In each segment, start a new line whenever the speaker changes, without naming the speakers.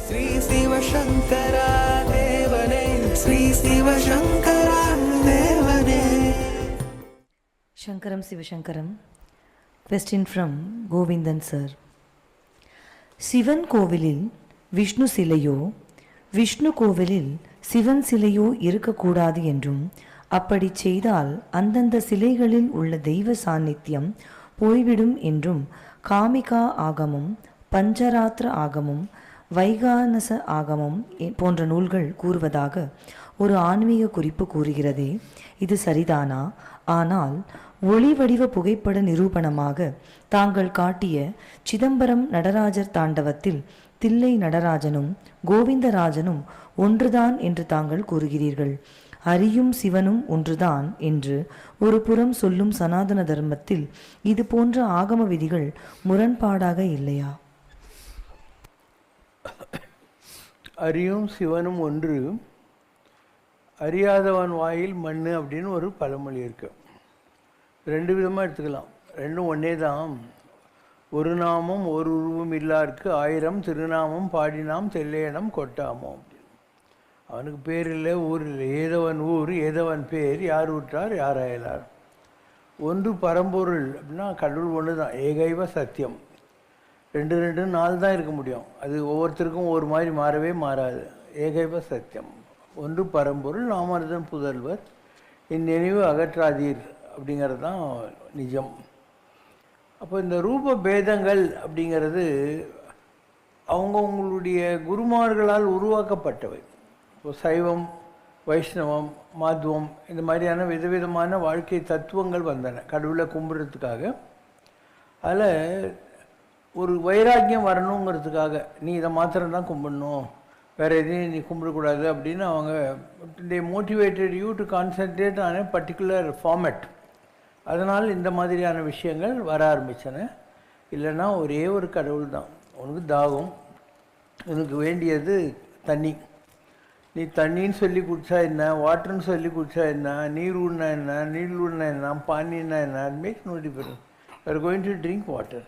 ஸ்ரீ சிவசங்கரா தேவனே, ஸ்ரீ சிவசங்கரா தேவனே.
Shankaram Sivashankaram. Question from Govindan sir. Sivan கோவிலில் விஷ்ணு சிலையோ விஷ்ணு கோவிலில் சிவன் சிலையோ இருக்கக்கூடாது என்றும், அப்படி செய்தால் அந்தந்த சிலைகளில் உள்ள தெய்வ சாநித்தியம் போய்விடும் என்றும் காமிகா ஆகமம், பஞ்சராத்திர ஆகமம், வைகானச ஆகமம் போன்ற நூல்கள் கூறுவதாக ஒரு ஆன்மீக குறிப்பு கூறுகிறதே, இது சரிதானா? ஆனால் ஒளி வடிவ புகைப்பட நிரூபணமாக தாங்கள் காட்டிய சிதம்பரம் நடராஜர் தாண்டவத்தில் தில்லை நடராஜனும் கோவிந்தராஜனும் ஒன்றுதான் என்று தாங்கள் கூறுகிறீர்கள். அறியும் சிவனும் ஒன்றுதான் என்று ஒரு புறம் சொல்லும் சனாதன தர்மத்தில் இது போன்ற ஆகம விதிகள் முரண்பாடாக இல்லையா?
அறியும் சிவனும் ஒன்று, அறியாதவன் வாயில் மண்ணு அப்படின்னு ஒரு பழமொழி இருக்கு. ரெண்டு விதமாக எடுத்துக்கலாம், ரெண்டும் ஒன்றே தான். ஒரு நாமம் ஒரு உருவம் இல்லாருக்கு 1000 திருநாமம் பாடினாம் தெல்லையனம் கொட்டாமோ அப்படின்னு. அவனுக்கு பேர் இல்லை, ஊர் இல்லை, ஏதவன் ஊர் ஏதவன் பேர், யார் ஊற்றார் யார் அயலார். ஒன்று பரம்பொருள் அப்படின்னா கடவுள் ஒன்று தான், ஏகைவ சத்தியம். ரெண்டு 4 தான் இருக்க முடியும், அது ஒவ்வொருத்தருக்கும் ஒரு மாதிரி மாறவே மாறாது. ஏகைவ சத்தியம், ஒன்று பரம்பொருள், நாமர்தன் புதல்வர், இந்நினைவு அகற்றாதீர் அப்படிங்கிறது தான் நிஜம். அப்போ இந்த ரூப பேதங்கள் அப்படிங்கிறது அவங்கவுங்களுடைய குருமார்களால் உருவாக்கப்பட்டவை. இப்போ சைவம், வைஷ்ணவம், மாத்வம் இந்த மாதிரியான விதவிதமான வாழ்க்கை தத்துவங்கள் வந்தன கடவுளை கும்பிட்றதுக்காக. அதில் ஒரு வைராக்கியம் வரணுங்கிறதுக்காக நீ இதை மாத்திரம் தான் கும்பிடணும், வேறு எதையும் நீ கும்பிடக்கூடாது அப்படின்னு அவங்க they motivated you to concentrate on a particular format. அதனால் இந்த மாதிரியான விஷயங்கள் வர ஆரம்பித்தன. இல்லைன்னா ஒரே ஒரு கடவுள் தான், உனக்கு தாகம், உனக்கு வேண்டியது தண்ணி, நீ தண்ணின்னு சொல்லி குடித்தா என்ன, வாட்டர்னு சொல்லி குடித்தா என்ன, நீர் ஊடினா என்ன, நீர் ஊடினா என்ன, பானின்னா என்ன, அது makes no difference, you are going to drink water.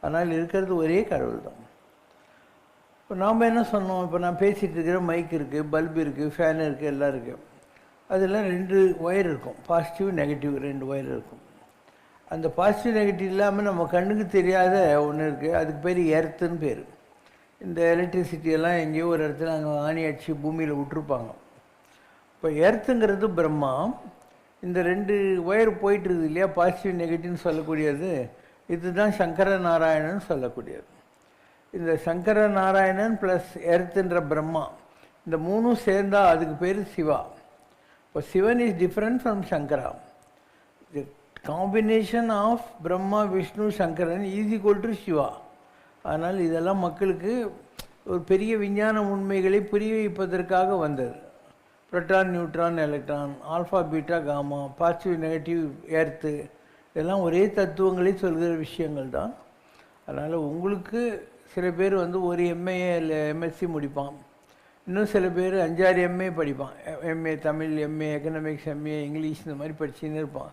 ஆனால் இருக்கிறது ஒரே கடவுள் தான். இப்போ நாம் என்ன சொன்னோம், இப்போ நான் பேசிகிட்டு இருக்கிற மைக் இருக்குது, பல்பு இருக்குது, ஃபேன் இருக்குது, எல்லாம் இருக்குது. அதில் 2 ஒயர் இருக்கும், பாசிட்டிவ் நெகட்டிவ் 2 ஒயர் இருக்கும். அந்த பாசிட்டிவ் நெகட்டிவ் இல்லாமல் நம்ம கண்ணுக்கு தெரியாத ஒன்று இருக்குது, அதுக்கு பேர் எர்த்துன்னு பேர். இந்த எலக்ட்ரிசிட்டியெல்லாம் எங்கேயோ ஒரு இடத்துல அங்கே ஆணி அடித்து பூமியில் விட்டுருப்பாங்க. இப்போ எர்த்துங்கிறது பிரம்மா. இந்த 2 ஒயர் போயிட்டுருக்குது இல்லையா, பாசிட்டிவ் நெகட்டிவ்னு சொல்லக்கூடியது, இதுதான் சங்கர நாராயணன் சொல்லக்கூடியது. இந்த சங்கர நாராயணன் ப்ளஸ் எர்த்துன்ற பிரம்மா, இந்த 3 சேர்ந்தால் அதுக்கு பேர் சிவா. இப்போ Shivan is different from Shankara. The combination of Brahma Vishnu Shankaran is equal to Shiva. அதனால் இதெல்லாம் மக்களுக்கு ஒரு பெரிய விஞ்ஞான உண்மைகளை புரிய வைப்பதற்காக வந்தது. Proton, neutron, electron, alpha, beta, gamma, positive negative, earth, இதெல்லாம் ஒரே தத்துவங்களை சொல்கிற விஷயங்கள் தான். அதனால் உங்களுக்கு சில பேர் ஒரு எம்ஏ இல்லை எம்எஸ்சி முடிப்பான், இன்னும் சில பேர் 5-6 எம்ஏ படிப்பான், MA Tamil, MA economics, MA English, இந்த மாதிரி படிச்சுன்னு இருப்பான்.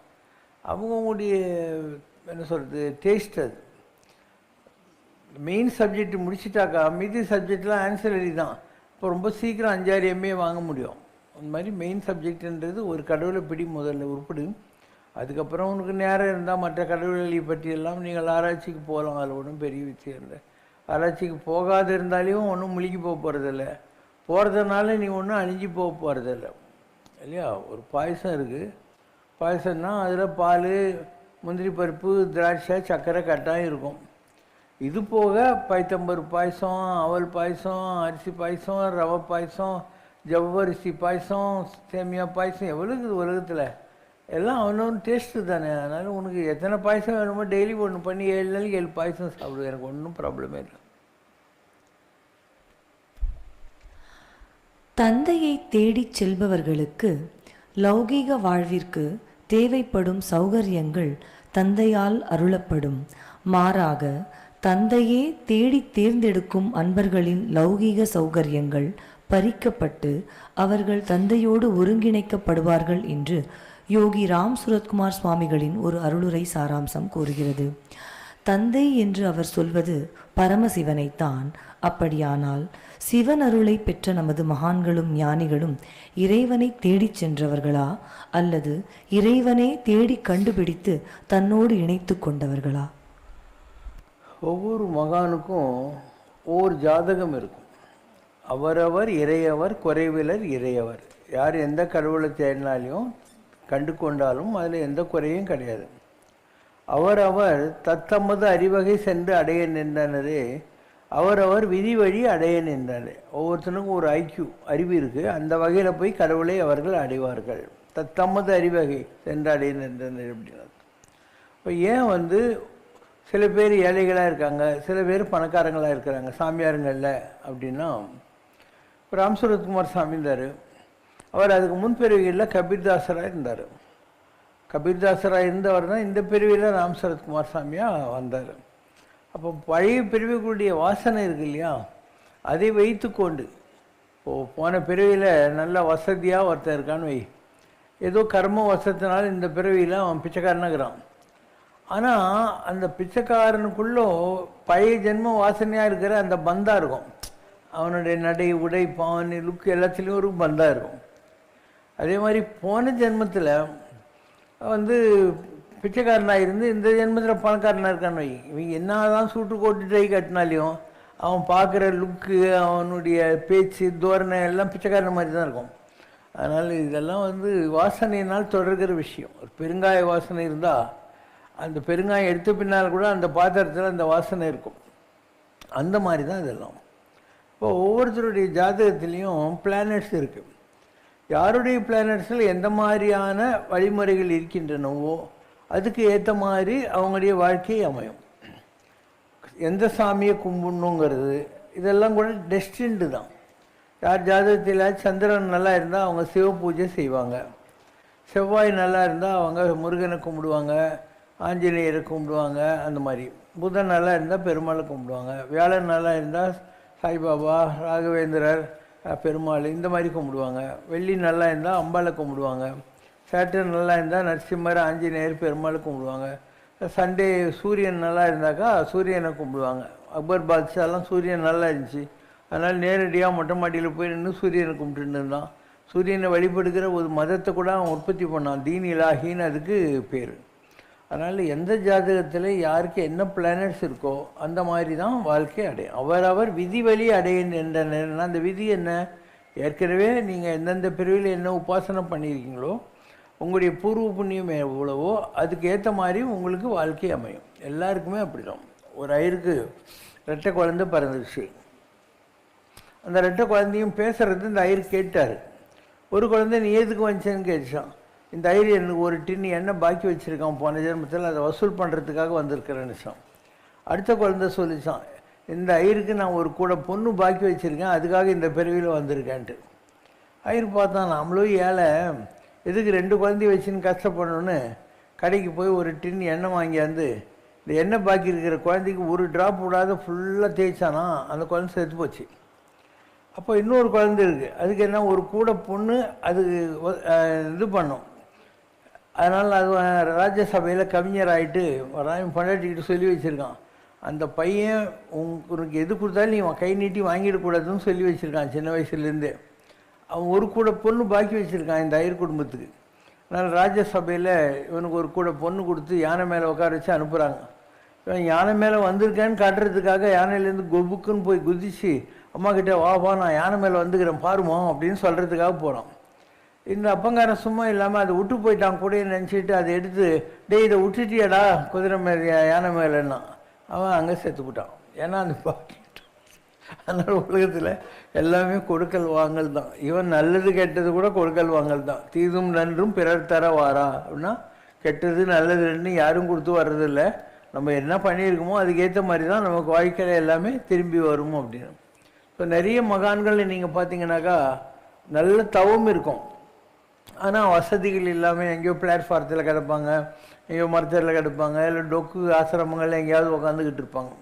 அவங்களுடைய என்ன சொல்கிறது டேஸ்ட். அது மெயின் சப்ஜெக்ட் முடிச்சுட்டாக்கா மீதி சப்ஜெக்ட்லாம் ஆன்சரரி தான். இப்போ ரொம்ப சீக்கிரம் 5-6 எம்ஏ வாங்க முடியும். அந்த மாதிரி மெயின் சப்ஜெக்டுன்றது ஒரு கடவுளை பிடி முதல்ல உருப்பிடு. அதுக்கப்புறம் உனக்கு நேரம் இருந்தால் மற்ற கடவுள்களை பற்றியெல்லாம் நீங்கள் ஆராய்ச்சிக்கு போகலாம். அதில் ஒன்றும் பெரிய விஷயம் இல்லை. ஆராய்ச்சிக்கு போகாத இருந்தாலையும் ஒன்றும் முழுகி போக போகிறதில்ல, போகிறதுனால நீ ஒன்றும் அழிஞ்சு போக போகிறதில்ல இல்லையா. ஒரு பாயசம் இருக்குது, பாயசம்னா அதில் பால், முந்திரி பருப்பு, திராட்சை, சர்க்கரை கட்டாயம் இருக்கும். இது போக பைத்தம்பரு பாயசம், அவல் பாயசம், அரிசி பாயசம், ரவை பாயசம், ஜவ்வரிசி பாயசம், சேமியா பாயசம், எவ்வளோ இருக்குது உலகத்தில். எல்லாம் அவனோட டேஸ்ட்டு தானே. அதனால் உனக்கு எத்தனை பாயசம் வேணுமோ டெய்லி ஒன்று பண்ணி 7 நாளைக்கு 7 பாயசம் சாப்பிடுவேன், எனக்கு ஒன்றும் ப்ராப்ளமே இல்லை.
தந்தையை தேடிச் செல்பவர்களுக்கு லௌகீக வாழ்விற்கு தேவைப்படும் சௌகரியங்கள் தந்தையால் அருளப்படும். மாறாக தந்தையே தேடி தேர்ந்தெடுக்கும் அன்பர்களின் லௌகீக சௌகரியங்கள் பறிக்கப்பட்டு அவர்கள் தந்தையோடு ஒருங்கிணைக்கப்படுவார்கள் என்று யோகி ராம் சுரத்குமார் சுவாமிகளின் ஒரு அருளுரை சாராம்சம் கூறுகிறது. தந்தை என்று அவர் சொல்வது பரமசிவனைத்தான். அப்படியானால் சிவன் அருளை பெற்ற நமது மகான்களும் ஞானிகளும் இறைவனை தேடிச் சென்றவர்களா அல்லது இறைவனே தேடி கண்டுபிடித்து தன்னோடு இணைத்து கொண்டவர்களா?
ஒவ்வொரு மகானுக்கும் ஒவ்வொரு ஜாதகம் இருக்கும். அவரவர் இறையவர், குறைவிலர் இறையவர். யார் எந்த கடவுளை தேடினாலையும் கண்டு கொண்டாலும் அதில் எந்த குறையும் கிடையாது. அவரவர் தத்தமது அறிவகை சென்று அடைய நின்றனரே அவரவர் விதி வழி அடைய நின்றனர். ஒவ்வொருத்தனுக்கும் ஒரு அறிவு இருக்குது. அந்த வகையில் போய் கடவுளை அவர்கள் அடைவார்கள். தத்தமது அறிவகை சென்று அடைய நின்றனர் அப்படின்னா, இப்போ ஏன் சில பேர் ஏழைகளாக இருக்காங்க, சில பேர் பணக்காரங்களாக இருக்கிறாங்க சாமியாருங்களில் அப்படின்னா, ராம் சரத்குமார் சாமி இருந்தார். அவர் அதுக்கு முன்பிறவிகளில் கபீர்தாசராக இருந்தார். கபீர்தாசராக இருந்தவர் தான் இந்த பிரிவில் ராம் சரத்குமார் சாமியாக வந்தார். அப்போ பழைய பிரிவுகளுடைய வாசனை இருக்கு இல்லையா, அதை வைத்து கொண்டு போன பிறவியில் நல்ல வசதியாக ஒருத்தர் இருக்கான்னு வை, ஏதோ கர்ம வசத்தினால இந்த பிறவியில் அவன் பிச்சைக்காரனாகிறான். ஆனால் அந்த பிச்சைக்காரனுக்குள்ளோ பழைய ஜென்ம வாசனையாக இருக்கிற அந்த பந்தா இருக்கும். அவனுடைய நடை, உடை, பாவனை, லுக்கு எல்லாத்துலேயும் ஒரு பந்தா இருக்கும். அதே மாதிரி போன ஜென்மத்தில் பிச்சைக்காரனாக இருந்து இந்த ஜென்மத்தில் பணக்காரனாக இருக்கான்னு வை, இவங்க என்ன தான் சூட்டு கோட்டு டை கட்டினாலையும் அவன் பார்க்குற லுக்கு, அவனுடைய பேச்சு, தோரணை எல்லாம் பிச்சைக்காரன் மாதிரி தான் இருக்கும். அதனால் இதெல்லாம் வாசனையினால் தொடர்கிற விஷயம். ஒரு பெருங்காய வாசனை இருந்தால் அந்த பெருங்காயம் எடுத்த பின்னால் கூட அந்த பாத்திரத்தில் அந்த வாசனை இருக்கும். அந்த மாதிரி தான் இதெல்லாம். இப்போ ஒவ்வொருத்தருடைய ஜாதகத்துலேயும் பிளானட்ஸ் இருக்குது. யாருடைய பிளானட்ஸில் எந்த மாதிரியான வழிமுறைகள் இருக்கின்றனவோ அதுக்கு ஏற்ற மாதிரி அவங்களுடைய வாழ்க்கை அமையும். எந்த சாமியை கும்பிடணுங்கிறது இதெல்லாம் கூட டெஸ்டின்டு தான். யார் ஜாதகத்தில் சந்திரன் நல்லா இருந்தால் அவங்க சிவ பூஜை செய்வாங்க, செவ்வாய் நல்லா இருந்தால் அவங்க முருகனை கும்பிடுவாங்க, ஆஞ்சநேயரை கும்பிடுவாங்க. அந்த மாதிரி புதன் நல்லா இருந்தால் பெருமாளை கும்பிடுவாங்க, வியாழன் நல்லா இருந்தால் சாய்பாபா, ராகவேந்திரர், பெருமாள் இந்த மாதிரி கும்பிடுவாங்க. வெள்ளி நல்லா இருந்தால் அம்பாளை கும்பிடுவாங்க, சேட்டர்ன் நல்லா இருந்தால் நரசிம்மர், ஆஞ்சநேயர், பெருமாளை கும்பிடுவாங்க. சண்டே சூரியன் நல்லா இருந்தாக்கா சூரியனை கும்பிடுவாங்க. அக்பர் பாத்ஷாலாம் சூரியன் நல்லா இருந்துச்சு, அதனால் நேரடியாக மொட்டை மாடியில் போய் நின்று சூரியனை கும்பிட்டுட்டு இருந்தான். சூரியனை வழிபடுகிற ஒரு மதத்தை கூட அவன் உற்பத்தி பண்ணான், தீன் இலாஹின்னு அதுக்கு பேர். அதனால் எந்த ஜாதகத்தில் யாருக்கு என்ன பிளானட்ஸ் இருக்கோ அந்த மாதிரி தான் வாழ்க்கை அடையும். அவரவர் விதி வழி அடைகின்றன. அந்த விதி என்ன, ஏற்கனவே நீங்கள் எந்தெந்த பிரிவில் என்ன உபாசனை பண்ணியிருக்கீங்களோ, உங்களுடைய பூர்வ புண்ணியம் எவ்வளவோ அதுக்கு ஏற்ற மாதிரி உங்களுக்கு வாழ்க்கை அமையும். எல்லாருக்குமே அப்படி தான். ஒரு ஐயருக்கு ரெட்டை குழந்தை பிறந்துருச்சு. அந்த ரெட்டை குழந்தையும் பேசுகிறது இந்த ஐயர் கேட்டார். ஒரு குழந்தை நீ எதுக்கு வந்துச்சேன்னு கேட்டுச்சான். இந்த ஐயர் எனக்கு ஒரு டின் எண்ணெய் பாக்கி வச்சுருக்கான் போன ஜென்மத்தில், அதை வசூல் பண்ணுறதுக்காக வந்திருக்கிறேன்னு சொன்னான். அடுத்த குழந்தை சொல்லிச்சான், இந்த ஐயருக்கு நான் ஒரு கூட பொண்ணு பாக்கி வச்சுருக்கேன், அதுக்காக இந்த பிறவியில் வந்திருக்கேன்ட்டு. ஐயர் பார்த்தான், நம்மளும் ஏழை, எதுக்கு 2 குழந்தைய வச்சுன்னு கஷ்டப்படணுன்னு கடைக்கு போய் ஒரு டின் எண்ணெய் வாங்கியாந்து இந்த எண்ணெய் பாக்கி இருக்கிற குழந்தைக்கு ஒரு ட்ராப் விடாத ஃபுல்லாக தேய்ச்சானா, அந்த குழந்தை செத்து போச்சு. அப்போ இன்னொரு குழந்தை இருக்குது, அதுக்கு என்ன ஒரு கூட பொண்ணு அது இது பண்ணும். அதனால் அது ராஜ்யசபையில் கவிஞர் ஆகிட்டு பொண்டாட்டிக்கிட்டு சொல்லி வச்சுருக்கான், அந்த பையன் உனக்கு எது கொடுத்தாலும் நீ கை நீட்டி வாங்கிடக்கூடாதுன்னு சொல்லி வச்சுருக்கான் சின்ன வயசுலேருந்தே. அவன் ஒரு கூட பொண்ணு பாக்கி வச்சுருக்கான் இந்த ஐயர் குடும்பத்துக்கு. அதனால் ராஜ்யசபையில் இவனுக்கு ஒரு கூட பொண்ணு கொடுத்து யானை மேலே உட்கார வச்சு அனுப்புகிறாங்க. இவன் யானை மேலே வந்திருக்கேன்னு காட்டுறதுக்காக யானையிலேருந்து கொபுக்குன்னு போய் குதிச்சு அம்மா கிட்டே வா நான் யானை மேலே வந்துக்கிறேன் பாருமா அப்படின்னு சொல்கிறதுக்காக போகிறான். இந்த அப்பங்காரன் சும்மா இல்லாமல் அதை விட்டு போயிட்டான் கூட நினச்சிட்டு அதை எடுத்து இதை விட்டுட்டியாடா குதிரை மேலே யானை மேலேன்னா அவன் அங்கே செத்துக்கிட்டான். ஏன்னா அந்த பாக்கிட்டான். அதனால் உலகத்தில் எல்லாமே கொடுக்கல் வாங்கல் தான். இவன் நல்லது கெட்டது கூட கொடுக்கல் வாங்கல் தான். தீதும் நன்றும் பிறர் தர வாரா அப்படின்னா கெட்டது நல்லது ரெண்டு யாரும் கொடுத்து வர்றதில்லை. நம்ம என்ன பண்ணியிருக்கோமோ அதுக்கேற்ற மாதிரி தான் நமக்கு வாழ்க்கையில் எல்லாமே திரும்பி வரும் அப்படின்னு. இப்போ நிறைய மகான்கள் நீங்கள் பார்த்தீங்கன்னாக்கா நல்ல தவம் இருக்கும், ஆனால் வசதிகள் இல்லாமல் எங்கேயோ பிளாட்ஃபாரத்தில் கிடப்பாங்க, எங்கேயோ மரத்தில் கிடப்பாங்க, இல்லை டொக்கு ஆசிரமங்களில் எங்கேயாவது உட்காந்துக்கிட்டு இருப்பாங்க.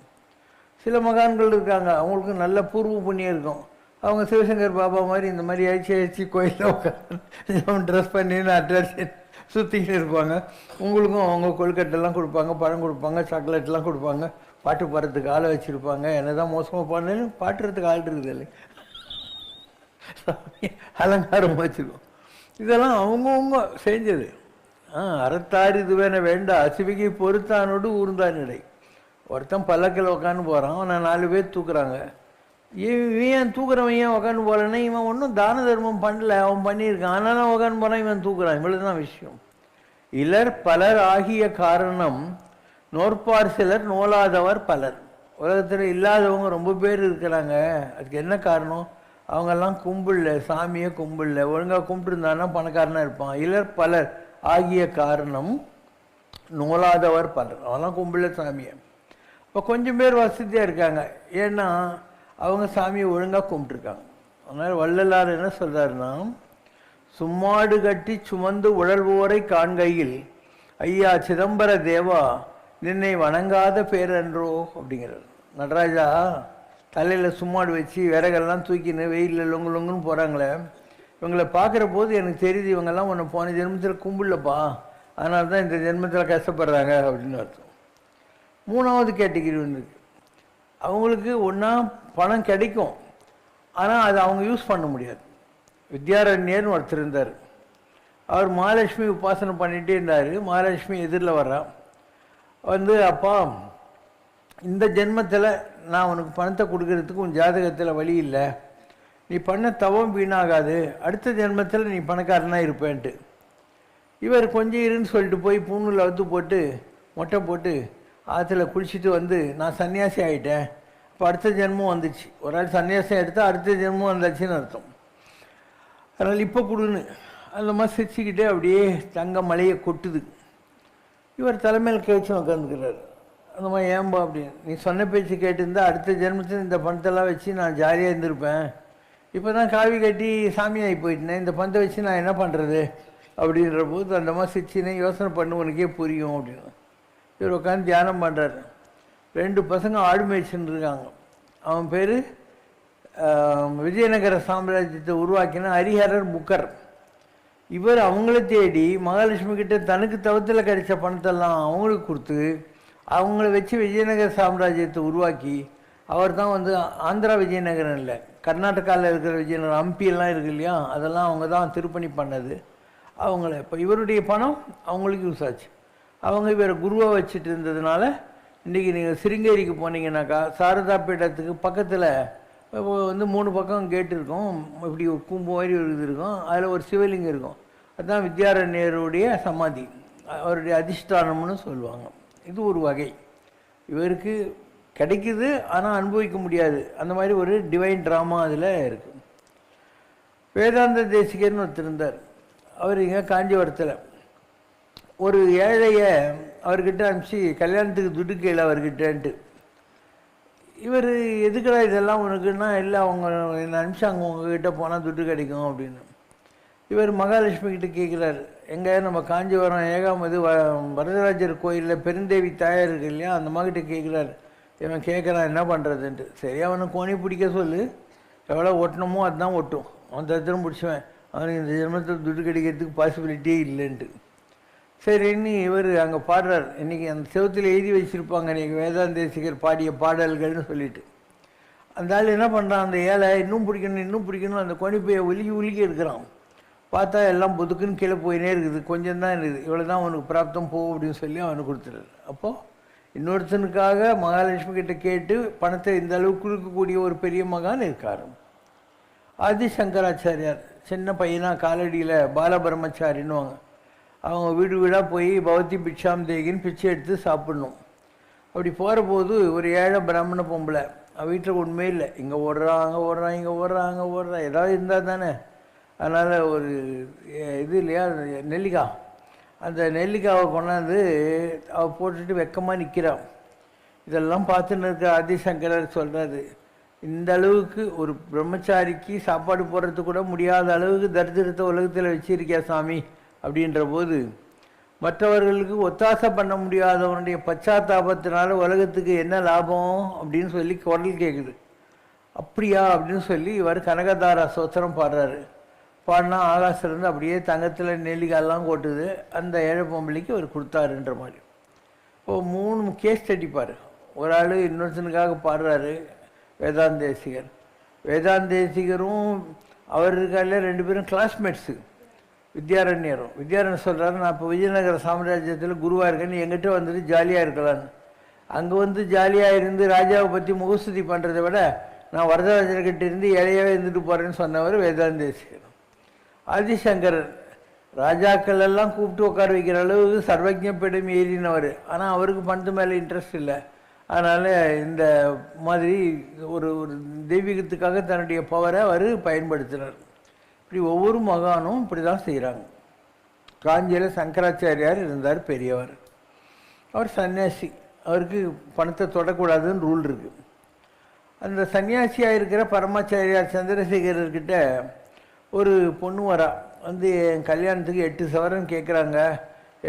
சில மகான்கள் இருக்காங்க, அவங்களுக்கு நல்ல பூர்வ புண்ணியம் இருக்கும். அவங்க சிவசங்கர் பாபா மாதிரி இந்த மாதிரி அழிச்சு கோயிலில் உட்காந்து ட்ரெஸ் பண்ணி அட்ரஸ் சுற்றிக்கிட்டு இருப்பாங்க. உங்களுக்கும் அவங்க கொழுக்கட்டெல்லாம் கொடுப்பாங்க, பழம் கொடுப்பாங்க, சாக்லேட்லாம் கொடுப்பாங்க, பாட்டு பாடுறதுக்கு ஆளை வச்சுருப்பாங்க. என்ன தான் மோசமாக பாடினாலும் பாட்டுறதுக்கு ஆள் இருக்குது இல்லை, அலங்காரம் வச்சுருக்கோம். இதெல்லாம் அவங்கவுங்க செஞ்சது. அறத்தாறு இதுவேன வேண்டாம் அசிவிகை பொறுத்தானோடு ஊர்ந்தான் இடை. ஒருத்தன் பல்லக்கில் உக்காந்து போகிறான், அவனை 4 பேர் தூக்குறாங்க. இவன் ஏன் தூக்குறவன் ஏன் உக்காந்து போகலன்னா இவன் ஒன்றும் தான தர்மம் பண்ணல, அவன் பண்ணியிருக்கான், ஆனாலும் உக்காந்து போகிறான், இவன் தூக்குறான். இவ்வளோதான் விஷயம். இலர் பலர் ஆகிய காரணம் நோற்பார் சிலர் நோலாதவர் பலர். உலகத்தில் இல்லாதவங்க ரொம்ப பேர் இருக்கிறாங்க. அதுக்கு என்ன காரணம்? அவங்கெல்லாம் கும்பிடல, சாமியை கும்பிடல. ஒழுங்காக கும்பிட்டுருந்தான்னா பணக்காரனாக இருப்பான். இலர் பலர் ஆகிய காரணம் நோலாதவர் பலர். அவங்களாம் கும்பிடல சாமியை. இப்போ கொஞ்சம் பேர் வசதியாக இருக்காங்க, ஏன்னா அவங்க சாமியை ஒழுங்காக கும்பிட்டுருக்காங்க. அதனால் வள்ளலார் என்ன சொல்கிறாருன்னா, சும்மாடு கட்டி சுமந்து உழல்வோரை காண்கையில் ஐயா சிதம்பர தேவா நின்னை வணங்காத பேரன்றோ அப்படிங்கிறார். நடராஜா தலையில் சும்மாடு வச்சு விறகெல்லாம் தூக்கின்னு வெயிலில் லொங்கு லொங்குன்னு போகிறாங்களே, இவங்களை பார்க்குற போது எனக்கு தெரியுது இவங்கெல்லாம் ஒன்று போன ஜென்மத்தில் கும்பிடலப்பா, அதனால தான் இந்த ஜென்மத்தில் கஷ்டப்படுறாங்க அப்படின்னு அர்த்தம். 3வது கேட்டகிரி ஒன்று, அவங்களுக்கு ஒன்றா பணம் கிடைக்கும், ஆனால் அதை அவங்க யூஸ் பண்ண முடியாது. வித்யாரண்யர்னு ஒருத்தர் இருந்தார். அவர் மகாலட்சுமி உபாசனை பண்ணிகிட்டே இருந்தார். மகாலட்சுமி எதிரில் வர்றான், வந்து அப்பா இந்த ஜென்மத்தில் நான் உனக்கு பணத்தை கொடுக்கறதுக்கு உன் ஜாதகத்தில் வழி இல்லை, நீ பண்ண தவம் வீணாகாது, அடுத்த ஜென்மத்தில் நீ பணக்காரனாக இருப்பேன்ட்டு. இவர் கொஞ்சம் இருன்னு சொல்லிட்டு போய் பூணில் அவுத்து போட்டு மொட்டை போட்டு ஆற்றுல குளிச்சுட்டு வந்து நான் சன்னியாசி ஆகிட்டேன். இப்போ அடுத்த ஜென்மம் வந்துச்சு. ஒரு ஆள் சன்னியாசம் எடுத்தால் அடுத்த ஜென்மம் வந்தாச்சுன்னு அர்த்தம். அதனால் இப்போ கொடுன்னு அந்த மாதிரி சிரிச்சுக்கிட்டே அப்படியே தங்க மலையை கொட்டுது. இவர் தலைமையில் கேச்சு உட்காந்துக்கிறார். அந்த மாதிரி ஏன்பா அப்படின்னு, நீ சொன்ன பேச்சு கேட்டிருந்தா அடுத்த ஜென்மத்தில் இந்த பணத்தெல்லாம் வச்சு நான் ஜாலியாக இருந்திருப்பேன். இப்போ தான் காவி கட்டி சாமியாகி போயிட்டேன், இந்த பணத்தை வச்சு நான் என்ன பண்ணுறது அப்படின்ற போது அந்த மாதிரி சிரிச்சினே யோசனை பண்ணு, உனக்கே புரியும் அப்படின்னு. இவர் உட்காந்து தியானம் பண்ணுறாரு. 2 பசங்க ஆடு மேய்ச்சின்னு இருக்காங்க. அவன் பேர் விஜயநகர சாம்ராஜ்யத்தை உருவாக்கின ஹரிஹரர் புக்கர். இவர் அவங்கள தேடி மகாலட்சுமி கிட்ட தனக்கு தவத்தில் கிடைச்ச பணத்தெல்லாம் அவங்களுக்கு கொடுத்து அவங்கள வச்சு விஜயநகர சாம்ராஜ்யத்தை உருவாக்கி, அவர் தான் வந்து ஆந்திரா விஜயநகரம் இல்லை, கர்நாடகாவில் இருக்கிற விஜயநகரம், ஹம்பியெல்லாம் இருக்கு இல்லையா, அதெல்லாம் அவங்க தான் திருப்பணி பண்ணது. அவங்கள இப்போ இவருடைய பணம் அவங்களுக்கு யூஸ் ஆச்சு. அவங்க இவரை குருவாக வச்சுட்டு இருந்ததுனால இன்றைக்கி நீங்கள் சிருங்கேரிக்கு போனீங்கன்னாக்கா சாரதா பீடத்துக்கு பக்கத்தில் வந்து 3 பக்கம் கேட்டு இருக்கும், இப்படி ஒரு கூம்பு மாதிரி ஒரு இது இருக்கும், அதில் ஒரு சிவலிங்கம் இருக்கும். அதுதான் வித்யாரண்யருடைய சமாதி, அவருடைய அதிஷ்டானம்னு சொல்லுவாங்க. இது ஒரு வகை. இவருக்கு கிடைக்குது ஆனால் அனுபவிக்க முடியாது, அந்த மாதிரி ஒரு டிவைன் ட்ராமா அதில் இருக்குது. வேதாந்த தேசிகர்னு ஒருத்தர் இருந்தார். அவர் இங்கே காஞ்சிபுரத்தில் ஒரு ஏழைய அவர்கிட்ட அனுப்பிச்சு கல்யாணத்துக்கு துட்டு கேளு அவர்கிட்டன்ட்டு. இவர் எதுக்குடா இதெல்லாம் உனக்குன்னா, இல்லை அவங்க என்னை அனுப்பிச்சாங்க உங்ககிட்ட போனால் துட்டு கிடைக்கும் அப்படின்னு. இவர் மகாலட்சுமி கிட்ட கேட்குறாரு, எங்கே நம்ம காஞ்சிபுரம் ஏகாமது வரதராஜர் கோயிலில் பெருந்தேவி தாயார் இருக்கு இல்லையா, அந்த மகிட்ட கேட்குறாரு. இவன் கேட்குறான் என்ன பண்ணுறதுன்ட்டு. சரி அவனை கோணி பிடிக்க சொல்லு, எவ்வளோ ஒட்டணுமோ அதுதான் ஒட்டும், அவன் தத்திரம் பிடிச்சவன், அவனுக்கு இந்த ஜென்மத்தில் துட்டு கிடைக்கிறதுக்கு பாசிபிலிட்டியே இல்லைன்ட்டு. சரின்னு இவர் அங்கே பாடுறார். இன்றைக்கி அந்த செவத்தில் எழுதி வச்சுருப்பாங்க இன்றைக்கி வேதாந்தேசிகர் பாடிய பாடல்கள்னு சொல்லிட்டு. அந்த ஆள் என்ன பண்ணுறான், அந்த ஏழை இன்னும் பிடிக்கணும் அந்த கொனிப்பையை உலுக்கி இருக்கிறான். பார்த்தா எல்லாம் பொதுக்குன்னு கீழே போயினே இருக்குது, கொஞ்சம் தான் இருக்குது, இவ்வளோ தான் அவனுக்கு பிராப்தம் போ அப்படின்னு சொல்லி அவனுக்கு கொடுத்துறாரு. அப்போது இன்னொருத்தனுக்காக மகாலட்சுமி கிட்ட கேட்டு பணத்தை இந்த அளவுக்கு கொடுக்கக்கூடிய ஒரு பெரிய மகான் இருக்கார். ஆதிசங்கராச்சாரியார் சின்ன பையனாக காலடியில் பாலபிரம்மச்சாரின்னுவாங்க. அவங்க வீடு வீடாக போய் பவதி பிட்சாம் தேகின்னு பிச்சை எடுத்து சாப்பிட்ணும். அப்படி போகிற போது ஒரு ஏழை பிராமண பொம்பளை வீட்டில் ஒன்றுமே இல்லை, இங்கே ஓடுறான் இங்கே ஓடுறான் ஏதாவது இருந்தால் தானே. அதனால் ஒரு இது இல்லையா நெல்லிக்காய், அந்த நெல்லிக்காவை கொண்டாந்து அவள் போட்டுட்டு வெக்கமாக நிற்கிறான். இதெல்லாம் பார்த்துன்னு இருக்க ஆதிசங்கரர் சொல்கிறாரு, இந்த அளவுக்கு ஒரு பிரம்மச்சாரிக்கு சாப்பாடு போடுறது கூட முடியாத அளவுக்கு தரித்திரத்தை உலகத்தில் வச்சிருக்கியா சாமி அப்படின்ற போது, மற்றவர்களுக்கு ஒத்தாசை பண்ண முடியாதவனுடைய பச்சாத்தாபத்தினால உலகத்துக்கு என்ன லாபம் அப்படின்னு சொல்லி குரல் கேட்குது. அப்படியா அப்படின்னு சொல்லி இவர் கனகதாரா சோத்திரம் பாடுறாரு. பாடினா ஆகாசிலேருந்து அப்படியே தங்கத்தில் நெல்லிக்காயெல்லாம் கொட்டுது. அந்த ஏழை பொம்பளைக்கு அவர் கொடுத்தாருன்ற மாதிரி. இப்போது 3 கேஸ் தட்டிப்பார். ஒரு ஆள் இன்னொருத்தனுக்காக பாடுறாரு, வேதாந்தேசிகர். வேதாந்தேசிகரும் அவர் இருக்கால, ரெண்டு பேரும் கிளாஸ்மேட்ஸு. வித்யாரண்யர் சொல்கிறாரு, நான் இப்போ விஜயநகர சாம்ராஜ்யத்தில் குருவாக இருக்கேன்னு எங்கிட்ட வந்துட்டு ஜாலியாக இருக்கலான்னு. அங்கே வந்து ஜாலியாக இருந்து ராஜாவை பற்றி முகஸ்துதி பண்ணுறதை விட நான் வரதராஜர்கிட்ட இருந்து இலையாவே இருந்துட்டு போகிறேன்னு சொன்னவர் வேதாந்தேசிகர். ஆதிசங்கரர் ராஜாக்கள் எல்லாம் கூப்பிட்டு உட்கார வைக்கிற அளவுக்கு சர்வஜ பீடம் ஏறினவர். ஆனால் அவருக்கு பணத்து மேலே இன்ட்ரெஸ்ட் இல்லை. அதனால் இந்த மாதிரி ஒரு ஒரு தெய்வீகத்துக்காக தன்னுடைய பவரை அவர் பயன்படுத்தினார். இப்படி ஒவ்வொரு மகானும் இப்படி தான் செய்கிறாங்க. காஞ்சியில் சங்கராச்சாரியார் இருந்தார், பெரியவர். அவர் சன்னியாசி, அவருக்கு பணத்தை தொடக்கூடாதுன்னு ரூல் இருக்குது. அந்த சன்னியாசியாக இருக்கிற பரமாச்சாரியார் சந்திரசேகரர்கிட்ட ஒரு பொண்ணு வரா. வந்து என் கல்யாணத்துக்கு 8 சவரன் கேட்குறாங்க,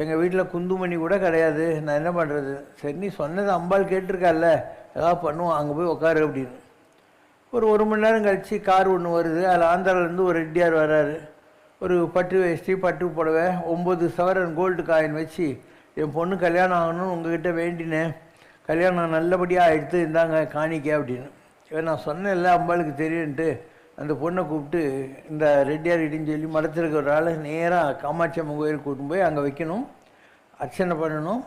எங்கள் வீட்டில் குந்துமணி கூட கிடையாது, நான் என்ன பண்ணுறது? சரி, நீ சொன்னது அம்பாள் கேட்டிருக்கால, ஏதாவது பண்ணுவோம், அங்கே போய் உட்காரு அப்படின்னு. ஒரு மணி நேரம் கழித்து கார் ஒன்று வருது. அதில் ஆந்திராவிலேருந்து ஒரு ரெட்டியார் வர்றாரு. ஒரு பட்டு வேஷ்டி, பட்டு புடவை, 9 சவரன் கோல்டு காயின் வச்சு, என் பொண்ணு கல்யாணம் ஆகணும்னு உங்ககிட்ட வேண்டினேன், கல்யாணம் நல்லபடியாக எடுத்து இருந்தாங்க காணிக்க அப்படின்னு. இவன் நான் சொன்னேன்ல அம்பாளுக்கு தெரியுன்ட்டு அந்த பொண்ணை கூப்பிட்டு இந்த ரெட்டியார் இடின்னு சொல்லி மடத்தில் இருக்கிற ஒரு ஆளை நேராக காமாட்சி அம்மன் கோயிலுக்கு கூட்டின்னு போய் அங்கே வைக்கணும், அர்ச்சனை பண்ணணும்.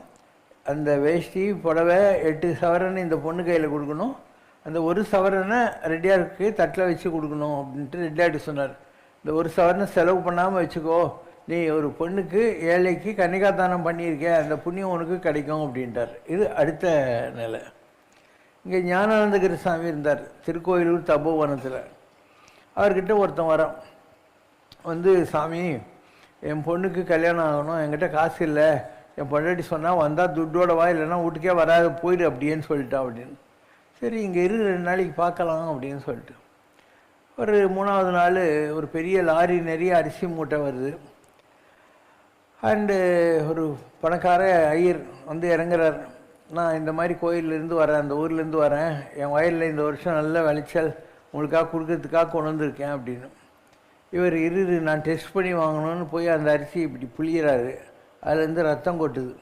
அந்த வேஷ்டி புடவை 8 சவரன் இந்த பொண்ணு கையில் கொடுக்கணும். அந்த 1 சவரனை ரெட்டியாருக்கு தட்டில் வச்சு கொடுக்கணும் அப்படின்ட்டு ரெட்டியார்ட்டு சொன்னார். இந்த 1 சவரனை செலவு பண்ணாமல் வச்சுக்கோ, நீ ஒரு பொண்ணுக்கு ஏழைக்கு கன்னிகாதானம் பண்ணியிருக்க, அந்த புண்ணியம் உனக்கு கிடைக்கும் அப்படின்ட்டார். இது அடுத்த நிலை. இங்கே ஞானானந்தகிரி சாமி இருந்தார், திருக்கோயிலூர் தபோவனத்தில். அவர்கிட்ட ஒருத்தன் வரான். வந்து, சாமி, என் பொண்ணுக்கு கல்யாணம் ஆகணும், என்கிட்ட காசு இல்லை, என் பொண்டாட்டி சொன்னால் வந்தால் துட்டோட வா, இல்லைன்னா வீட்டுக்கே வராது போயிடு அப்படின்னு சொல்லிட்டான் அப்படின்னு. சரி, இங்கே 2 நாளைக்கு பார்க்கலாம் அப்படின்னு சொல்லிட்டு ஒரு 3வது நாள் ஒரு பெரிய லாரி நிறைய அரிசி மூட்டை வருது. அண்டு ஒரு பணக்கார ஐயர் வந்து இறங்குறார். நான் இந்த மாதிரி கோயிலேருந்து வரேன், அந்த ஊர்லேருந்து வரேன், என் வயலில் இந்த வருஷம் நல்ல விளைச்சல் உங்களுக்காக கொடுக்கறதுக்காக கொண்டு வந்திருக்கேன் அப்படின்னு. இவர் நான் டெஸ்ட் பண்ணி வாங்கணும்னு போய் அந்த அரிசி இப்படி புளியிறாரு. அதுலேருந்து ரத்தம் கொட்டுது.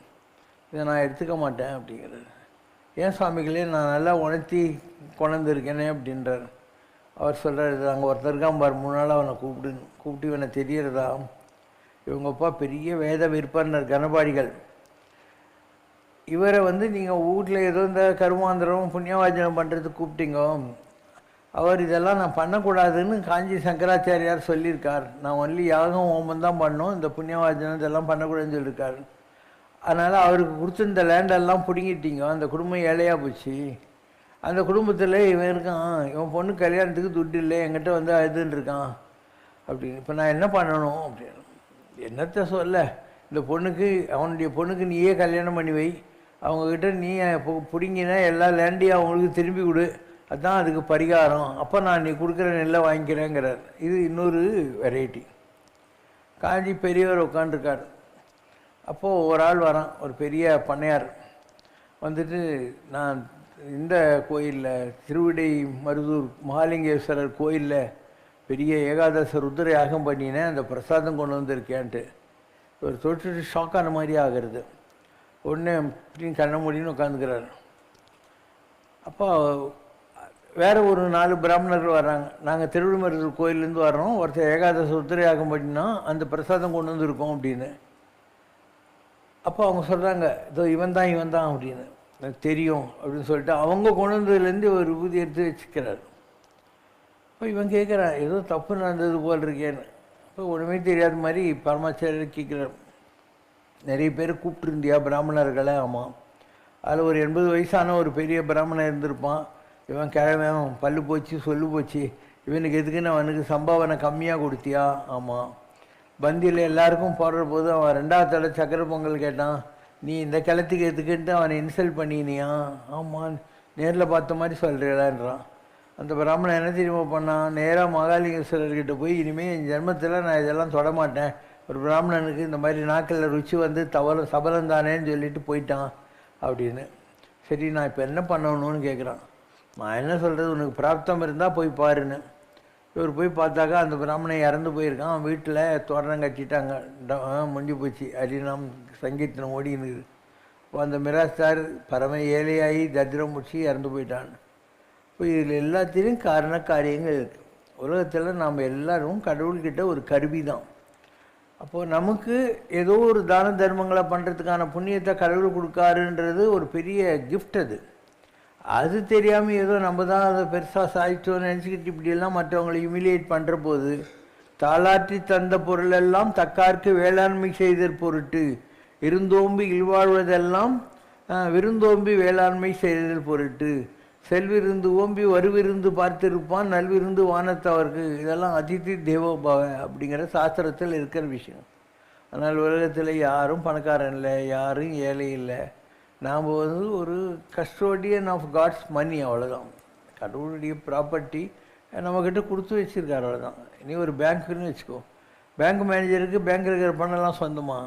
இதை நான் எடுத்துக்க மாட்டேன் அப்படிங்கிறாரு. ஏன் சுவாமிகளே, நான் நல்லா உணர்த்தி கொண்டு வந்திருக்கேனே அப்படின்றார். அவர் சொல்கிறார், இது அங்கே ஒருத்தருக்கான் பார், 3 நாளாக அவனை கூப்பிட்டு இவனை தெரியறதா, இவங்கப்பா பெரிய வேத விற்பனர் கனபாடிகள், இவரை வந்து நீங்கள் வீட்டில் ஏதோ இந்த கருமாந்திரம் புண்ணியவாஜனம் பண்ணுறதுக்கு கூப்பிட்டீங்க, அவர் இதெல்லாம் நான் பண்ணக்கூடாதுன்னு காஞ்சி சங்கராச்சாரியார் சொல்லியிருக்கார். நான் ஒன்லி யாகம் ஹோமம் தான் பண்ணணும், இந்த புண்ணியவாஜனம் இதெல்லாம் பண்ணக்கூடாதுன்னு சொல்லியிருக்கார். அதனால் அவருக்கு கொடுத்து இந்த லேண்டெல்லாம் பிடுங்கிட்டீங்க, அந்த குடும்பம் ஏழையாக போச்சு. அந்த குடும்பத்தில் இவன் இருக்கான், இவன் பொண்ணு கல்யாணத்துக்கு துட்டு இல்லை, என்கிட்ட வந்து அழுதுன்னு இருக்கான் அப்படின்னு. இப்போ நான் என்ன பண்ணணும் அப்படின்னு. என்னத்தை சொல்ல, இந்த பொண்ணுக்கு, அவனுடைய பொண்ணுக்கு நீயே கல்யாணம் பண்ணி வை, அவங்கக்கிட்ட நீ பிடிங்கினா எல்லா லேண்டையும் அவங்களுக்கு திரும்பி கொடு, அதுதான் அதுக்கு பரிகாரம், அப்போ நான் நீ கொடுக்குற நெல்லை வாங்கிக்கிறேங்கிறார். இது இன்னொரு வெரைட்டி. காஞ்சி பெரியவர் உட்காண்டிருக்கார். அப்போது ஒரு ஆள் வரான், ஒரு பெரிய பண்ணையார் வந்துட்டு, நான் இந்த கோயிலில் திருவிடை மருதூர் மகாலிங்கேஸ்வரர் கோயிலில் பெரிய ஏகாதச ருத்ர யாகம் பண்ணினேன், அந்த பிரசாதம் கொண்டு வந்திருக்கேன்ட்டு. ஒரு தொட்டு ஷாக்கான மாதிரி ஆகிறது. உடனே இப்படின்னு கண்ண முடின்னு உட்காந்துக்கிறார். அப்போ வேறு ஒரு 4 பிராமணர்கள் வர்றாங்க. நாங்கள் திருவிடைமருதூர் கோயிலேருந்து வர்றோம், ஒருத்தர் ஏகாதச ருத்ர யாகம் பண்ணினா அந்த பிரசாதம் கொண்டு வந்திருக்கோம் அப்படின்னு. அப்போ அவங்க சொல்கிறாங்க, இதோ இவன் தான் அப்படின்னு, எனக்கு தெரியும் அப்படின்னு சொல்லிட்டு அவங்க கொண்டு வந்ததுலேருந்து ஒரு விபூதி எடுத்து வச்சுக்கிறார். இப்போ இவன் கேட்குறான், ஏதோ தப்பு நடந்தது போல் இருக்கேன்னு. இப்போ ஒன்றுமே தெரியாத மாதிரி பரமாச்சாரியர் கேட்குறார், நிறைய பேர் கூப்பிட்டுருந்தியா பிராமணர்களை? ஆமாம். அதில் ஒரு 80 வயசான ஒரு பெரிய பிராமணன் இருந்திருப்பான். இவன் கிழவன், பல்லு போச்சு சொல்லு போச்சு, இவனுக்கு எதுக்குன்னு அவனுக்கு சம்பாவனை கம்மியாக கொடுத்தியா? ஆமாம். பந்தியில் எல்லாருக்கும் போடுற போது அவன் 2வது தடவை சக்கரை பொங்கல் கேட்டான், நீ இந்த கிளத்துக்கு எதுக்குன்ட்டு அவனை இன்சல்ட் பண்ணினியா? ஆமாம், நேரில் பார்த்த மாதிரி சொல்கிறேடான்றான். அந்த பிராமணன் என்ன தெரியுமா பண்ணான், நேராக மகாலிங்கேஸ்வரர்கிட்ட போய், இனிமேல் என் ஜென்மத்தில் நான் இதெல்லாம் தொடமாட்டேன், ஒரு பிராமணனுக்கு இந்த மாதிரி நாக்கில் ருச்சி வந்து சபலம் தானேன்னு சொல்லிட்டு போயிட்டான் அப்படின்னு. சரி, நான் இப்போ என்ன பண்ணணும்னு கேட்குறான். நான் என்ன சொல்கிறது, உனக்கு பிராப்தம் இருந்தால் போய் பாருன்னு. இவர் போய் பார்த்தாக்கா அந்த பிராமணன் இறந்து போயிருக்கான், வீட்டில் தோரணம் கட்டிட்டாங்க, முடிஞ்சு போச்சு, அரிநாம் சங்கீர்த்தனம் ஓடினுது. அந்த மிராஸ்தார் பரம ஏழையாகி தத்திரம் முடிச்சு இறந்து போயிட்டான். இப்போ இதில் எல்லாத்திலையும் காரண காரியங்கள் இருக்குது. உலகத்தில் நாம் எல்லோரும் கடவுள்கிட்ட ஒரு கருவி தான். அப்போது நமக்கு ஏதோ ஒரு தான தர்மங்களை பண்ணுறதுக்கான புண்ணியத்தை கடவுள் கொடுக்காருன்றது ஒரு பெரிய கிஃப்ட். அது தெரியாமல் ஏதோ நம்ம தான் அதை பெருசாக சாதிச்சோன்னு நினச்சிக்கிட்டு இப்படியெல்லாம் மற்றவங்களை ஹியூமிலியேட் பண்ணுற போது, தாளாற்றி தந்த பொருளெல்லாம் தக்கார்க்கு வேளாண்மை செய்தற் பொருட்டு இருந்தோம்பி இல்வாழ்வதெல்லாம் விருந்தோம்பி வேளாண்மை செய்தல் பொருட்டு செல்விருந்து ஓம்பி வருவிருந்து பார்த்திருப்பான் நல்விருந்து வானத்தவர்க்கு. இதெல்லாம் அதிதி தேவோபாவ அப்படிங்கிற சாஸ்திரத்தில் இருக்கிற விஷயம். ஆனால் உலகத்தில் யாரும் பணக்காரன் இல்லை, யாரும் ஏழை இல்லை. நாம் ஒரு கஸ்டோடியன் ஆஃப் காட்ஸ் மணி, அவ்வளோதான். கடவுளுடைய ப்ராப்பர்ட்டி நம்மக்கிட்ட கொடுத்து வச்சுருக்காரு, அவ்வளோதான். இனி ஒரு பேங்க்குன்னு வச்சுக்கோ, பேங்க் மேனேஜருக்கு பேங்க்கில் இருக்கிற பணம்லாம் சொந்தமா?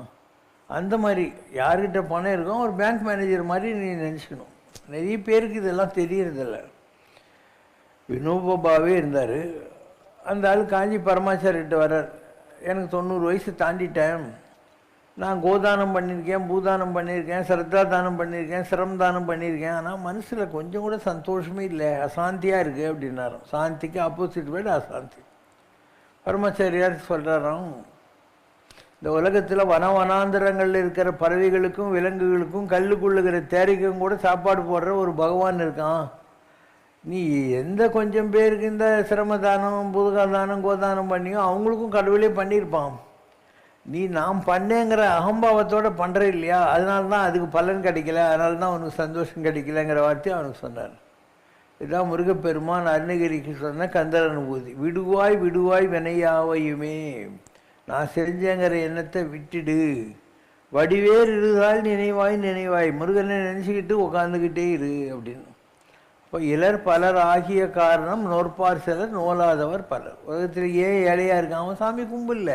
அந்த மாதிரி யார்கிட்ட பணம் இருக்கோ ஒரு பேங்க் மேனேஜர் மாதிரி நீ நினச்சிக்கணும். நிறைய பேருக்கு இதெல்லாம் தெரியறதில்ல. வினோபாவே இருந்தார். அந்த ஆள் காஞ்சி பரமாச்சாரிட்ட வர்றார். எனக்கு 90 வயசு தாண்டிட்டேன், நான் கோதானம் பண்ணியிருக்கேன், பூதானம் பண்ணியிருக்கேன், சிரத்தா தானம் பண்ணியிருக்கேன், சிரம் தானம் பண்ணியிருக்கேன், ஆனால் மனசில் கொஞ்சம் கூட சந்தோஷமே இல்லை, அசாந்தியாக இருக்குது அப்படின்னாராம். சாந்திக்கு ஆப்போசிட் வேர்டு அசாந்தி. பரமாச்சாரியார் சொல்கிறாராம், இந்த உலகத்தில் வனாந்தரங்களில் இருக்கிற பறவைகளுக்கும் விலங்குகளுக்கும் கல்லுக்குள்ளுகிற தேரைக்கும் கூட சாப்பாடு போடுற ஒரு பகவான் இருக்கான். நீ எந்த கொஞ்சம் பேருக்கு இந்த சிரமதானம் பூதகாதானம் கோதானம் பண்ணியோ அவங்களுக்கும் கடவுளே பண்ணியிருப்பான். நீ நாம் பண்ணேங்கிற அகம்பாவத்தோடு பண்ணுற இல்லையா, அதனால தான் அதுக்கு பலன் கிடைக்கல, அதனால தான் அவனுக்கு சந்தோஷம் கிடைக்கலங்கிற வார்த்தையை அவனுக்கு சொன்னார். இதுதான் முருகப்பெருமான் அருணகிரிக்கு சொன்ன கந்தர் அனுபூதி. விடுவாய் விடுவாய் வினையாவையுமே, நான் செஞ்சேங்கிற எண்ணத்தை விட்டுடு, வடிவேர் இருதால் நினைவாய் நினைவாய், முருகனை நினச்சிக்கிட்டு உட்காந்துக்கிட்டே இரு அப்படின்னு. இப்போ இலர் பலர் ஆகிய காரணம் நோற்பார் சிலர் நோலாதவர் பலர். உலகத்தில் ஏன் ஏழையாக இருக்கான்? அவன் சாமி கும்பிடல,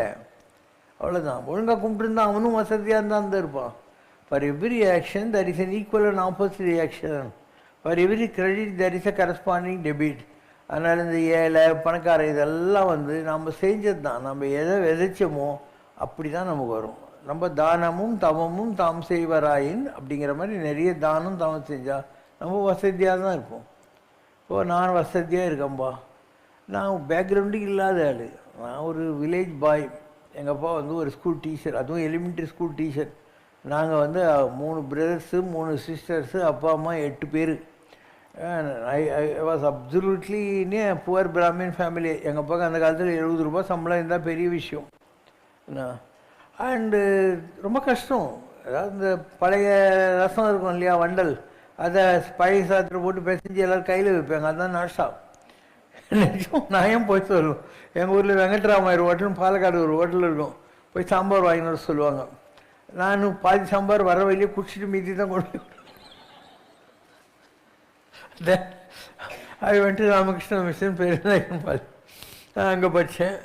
அவ்வளோதான். ஒழுங்காக கும்பிட்டுருந்தான் அவனும் வசதியாக இருந்தான் தான் இருப்பான். For every action there is an equal and opposite reaction. For every credit there is a corresponding debit. அதனால் இந்த ஏழை பணக்கார இதெல்லாம் நாம் செஞ்சது தான். நம்ம எதை விதைச்சோமோ அப்படி தான் நமக்கு வரும். நம்ம தானமும் தவமும் தாம் செய்வராயின் அப்படிங்கிற மாதிரி நிறைய தானம் தவம் செஞ்சால் நம்ம வசதியாக தான் இருப்போம். இப்போ நான் வசதியாக இருக்கேன்பா, நான் பேக்ரவுண்டுக்கு இல்லாத ஆள், நான் ஒரு வில்லேஜ் பாய். எங்கள் அப்பா ஒரு ஸ்கூல் டீச்சர், அதுவும் எலிமெண்ட்ரி ஸ்கூல் டீச்சர். நாங்கள் 3 பிரதர்ஸு 3 சிஸ்டர்ஸு, அப்பா அம்மா 8 பேர். I was absolutely in A poor Brahmin family. எங்கள் அப்பாவுக்கு அந்த காலத்தில் 70 ரூபா சம்பளம் இருந்தால் பெரிய விஷயம். அண்டு ரொம்ப கஷ்டம். அதாவது இந்த பழைய ரசம் இருக்கும் இல்லையா, வண்டல், அதை பழைய சாத்திரம் போட்டு பிசைஞ்சு எல்லோரும் கையில் வைப்பாங்க, அதுதான் நாஷ்டா. நான் ஏன் போய் சொல்லுவேன், எங்கள் ஊரில் வெங்கட்ராமாயர் ஹோட்டல்னு பாலக்காடு ஒரு ஹோட்டல் இருக்கும், போய் சாம்பார் வாங்கினு சொல்லுவாங்க. நான் பாதி சாம்பார் வர வழியே குடிச்சிட்டு மீதி தான் கொண்டு அது ராமகிருஷ்ண மிஷன் பேர் அங்கே படித்தேன்.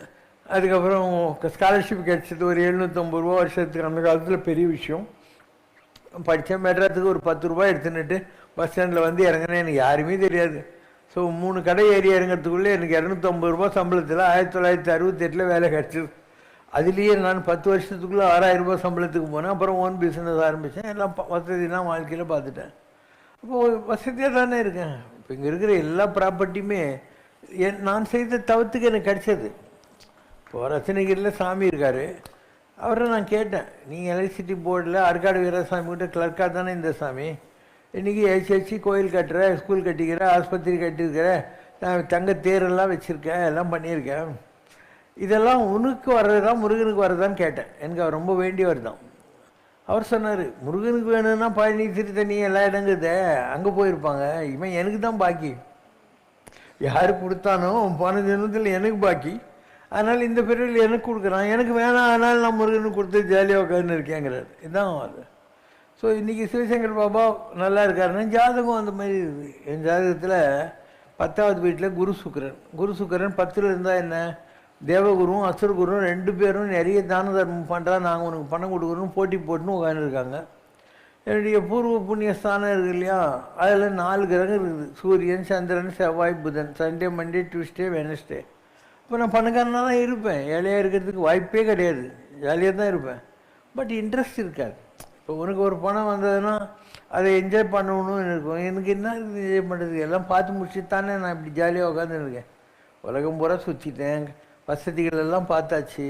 அதுக்கப்புறம் ஸ்காலர்ஷிப் கிடச்சது ஒரு 750 ரூபா வருஷத்துக்கு. அந்த காலத்தில் பெரிய விஷயம். படித்தேன். மெட்ராஸுக்கு ஒரு 10 ரூபா எடுத்துன்னுட்டு பஸ் ஸ்டாண்டில் இறங்கினேன். எனக்கு யாருமே தெரியாது. ஸோ 3 கடை ஏறி இறங்கிறதுக்குள்ளே எனக்கு 250 ரூபா சம்பளத்தில் 1968 வேலை கிடச்சிது. அதுலேயே நான் 10 வருஷத்துக்குள்ளே 6000 ரூபா சம்பளத்துக்கு போனேன். அப்புறம் ஓன் பிஸ்னஸ் ஆரம்பித்தேன். எல்லாம் வசதிலாம் வாழ்க்கையில் பார்த்துட்டேன். அப்போது வசதியாக தானே இருக்கேன். இப்போ இங்கே இருக்கிற எல்லா ப்ராப்பர்ட்டியுமே நான் செய்த தவத்துக்கு எனக்கு கிடச்சது. இப்போ ரத்னகிரியில் சாமி இருக்கார், அவரை நான் கேட்டேன், நீங்கள் எலக்ட்ரிசிட்டி போர்டில் ஆற்காடு வீரசாமி கிட்ட கிளர்க்காக தானே இந்த சாமி, இன்றைக்கி ஹெச்ஹெச்சி கோயில் கட்டுற, ஸ்கூல் கட்டிக்கிற, ஆஸ்பத்திரி கட்டியிருக்கிற, நான் தங்க தேரெல்லாம் வச்சுருக்கேன், எல்லாம் பண்ணியிருக்கேன், இதெல்லாம் உனக்கு வர்றது தான் முருகனுக்கு வர்றதான்னு கேட்டேன். எனக்கு அவர் ரொம்ப வேண்டியவர் தான். அவர் சொன்னார், முருகனுக்கு வேணும்னா பழனி திருத்தணி எல்லா இடங்குதே, அங்கே போயிருப்பாங்க, இவன் எனக்கு தான் பாக்கி, யார் கொடுத்தானோ போன ஜென்மத்தில் எனக்கு பாக்கி, அதனால் இந்த பிரிவில் எனக்கு கொடுக்குறான், எனக்கு வேணாம், அதனால் நான் முருகனுக்கு கொடுத்து ஜாலியாக உட்காந்து இருக்கேங்கிறார். இதுதான் அது. ஸோ இன்றைக்கி சிவசங்கர் பாபா நல்லா இருக்காருன்னா ஜாதகம் அந்த மாதிரி இருக்குது. என் ஜாதகத்தில் 10வது வீட்டில் குரு சுக்கரன் 10ல் இருந்தால் என்ன, தேவகுருவும் அசுரகுருவும் 2 பேரும் நிறைய தான தர்மம் பண்ணுறா, நாங்கள் உனக்கு பணம் கொடுக்குறோன்னு போட்டி போட்டுன்னு உட்காந்துருக்காங்க. என்னுடைய பூர்வ புண்ணிய ஸ்தானம் இருக்குது இல்லையா, அதில் 4 கிரகம் இருக்குது, சூரியன், சந்திரன், செவ்வாய், புதன், சண்டே, மண்டே, டியூஸ்டே, வெனஸ்டே. இப்போ நான் பணக்காரனாக தான் இருப்பேன், ஏழையாக இருக்கிறதுக்கு வாய்ப்பே கிடையாது, ஜாலியாக தான் இருப்பேன். பட் இன்ட்ரெஸ்ட் இருக்காது. இப்போ உனக்கு ஒரு பணம் வந்ததுன்னா அதை என்ஜாய் பண்ணணும்னு இருக்கும். எனக்கு என்ன என்ஜாய் பண்ணுறது, எல்லாம் பார்த்து முடிச்சுட்டு தானே நான் இப்படி ஜாலியாக உட்காந்துருக்கேன். உலகம் பூரா சுற்றிட்டேன், வசதிகள் எல்லாம் பார்த்தாச்சு,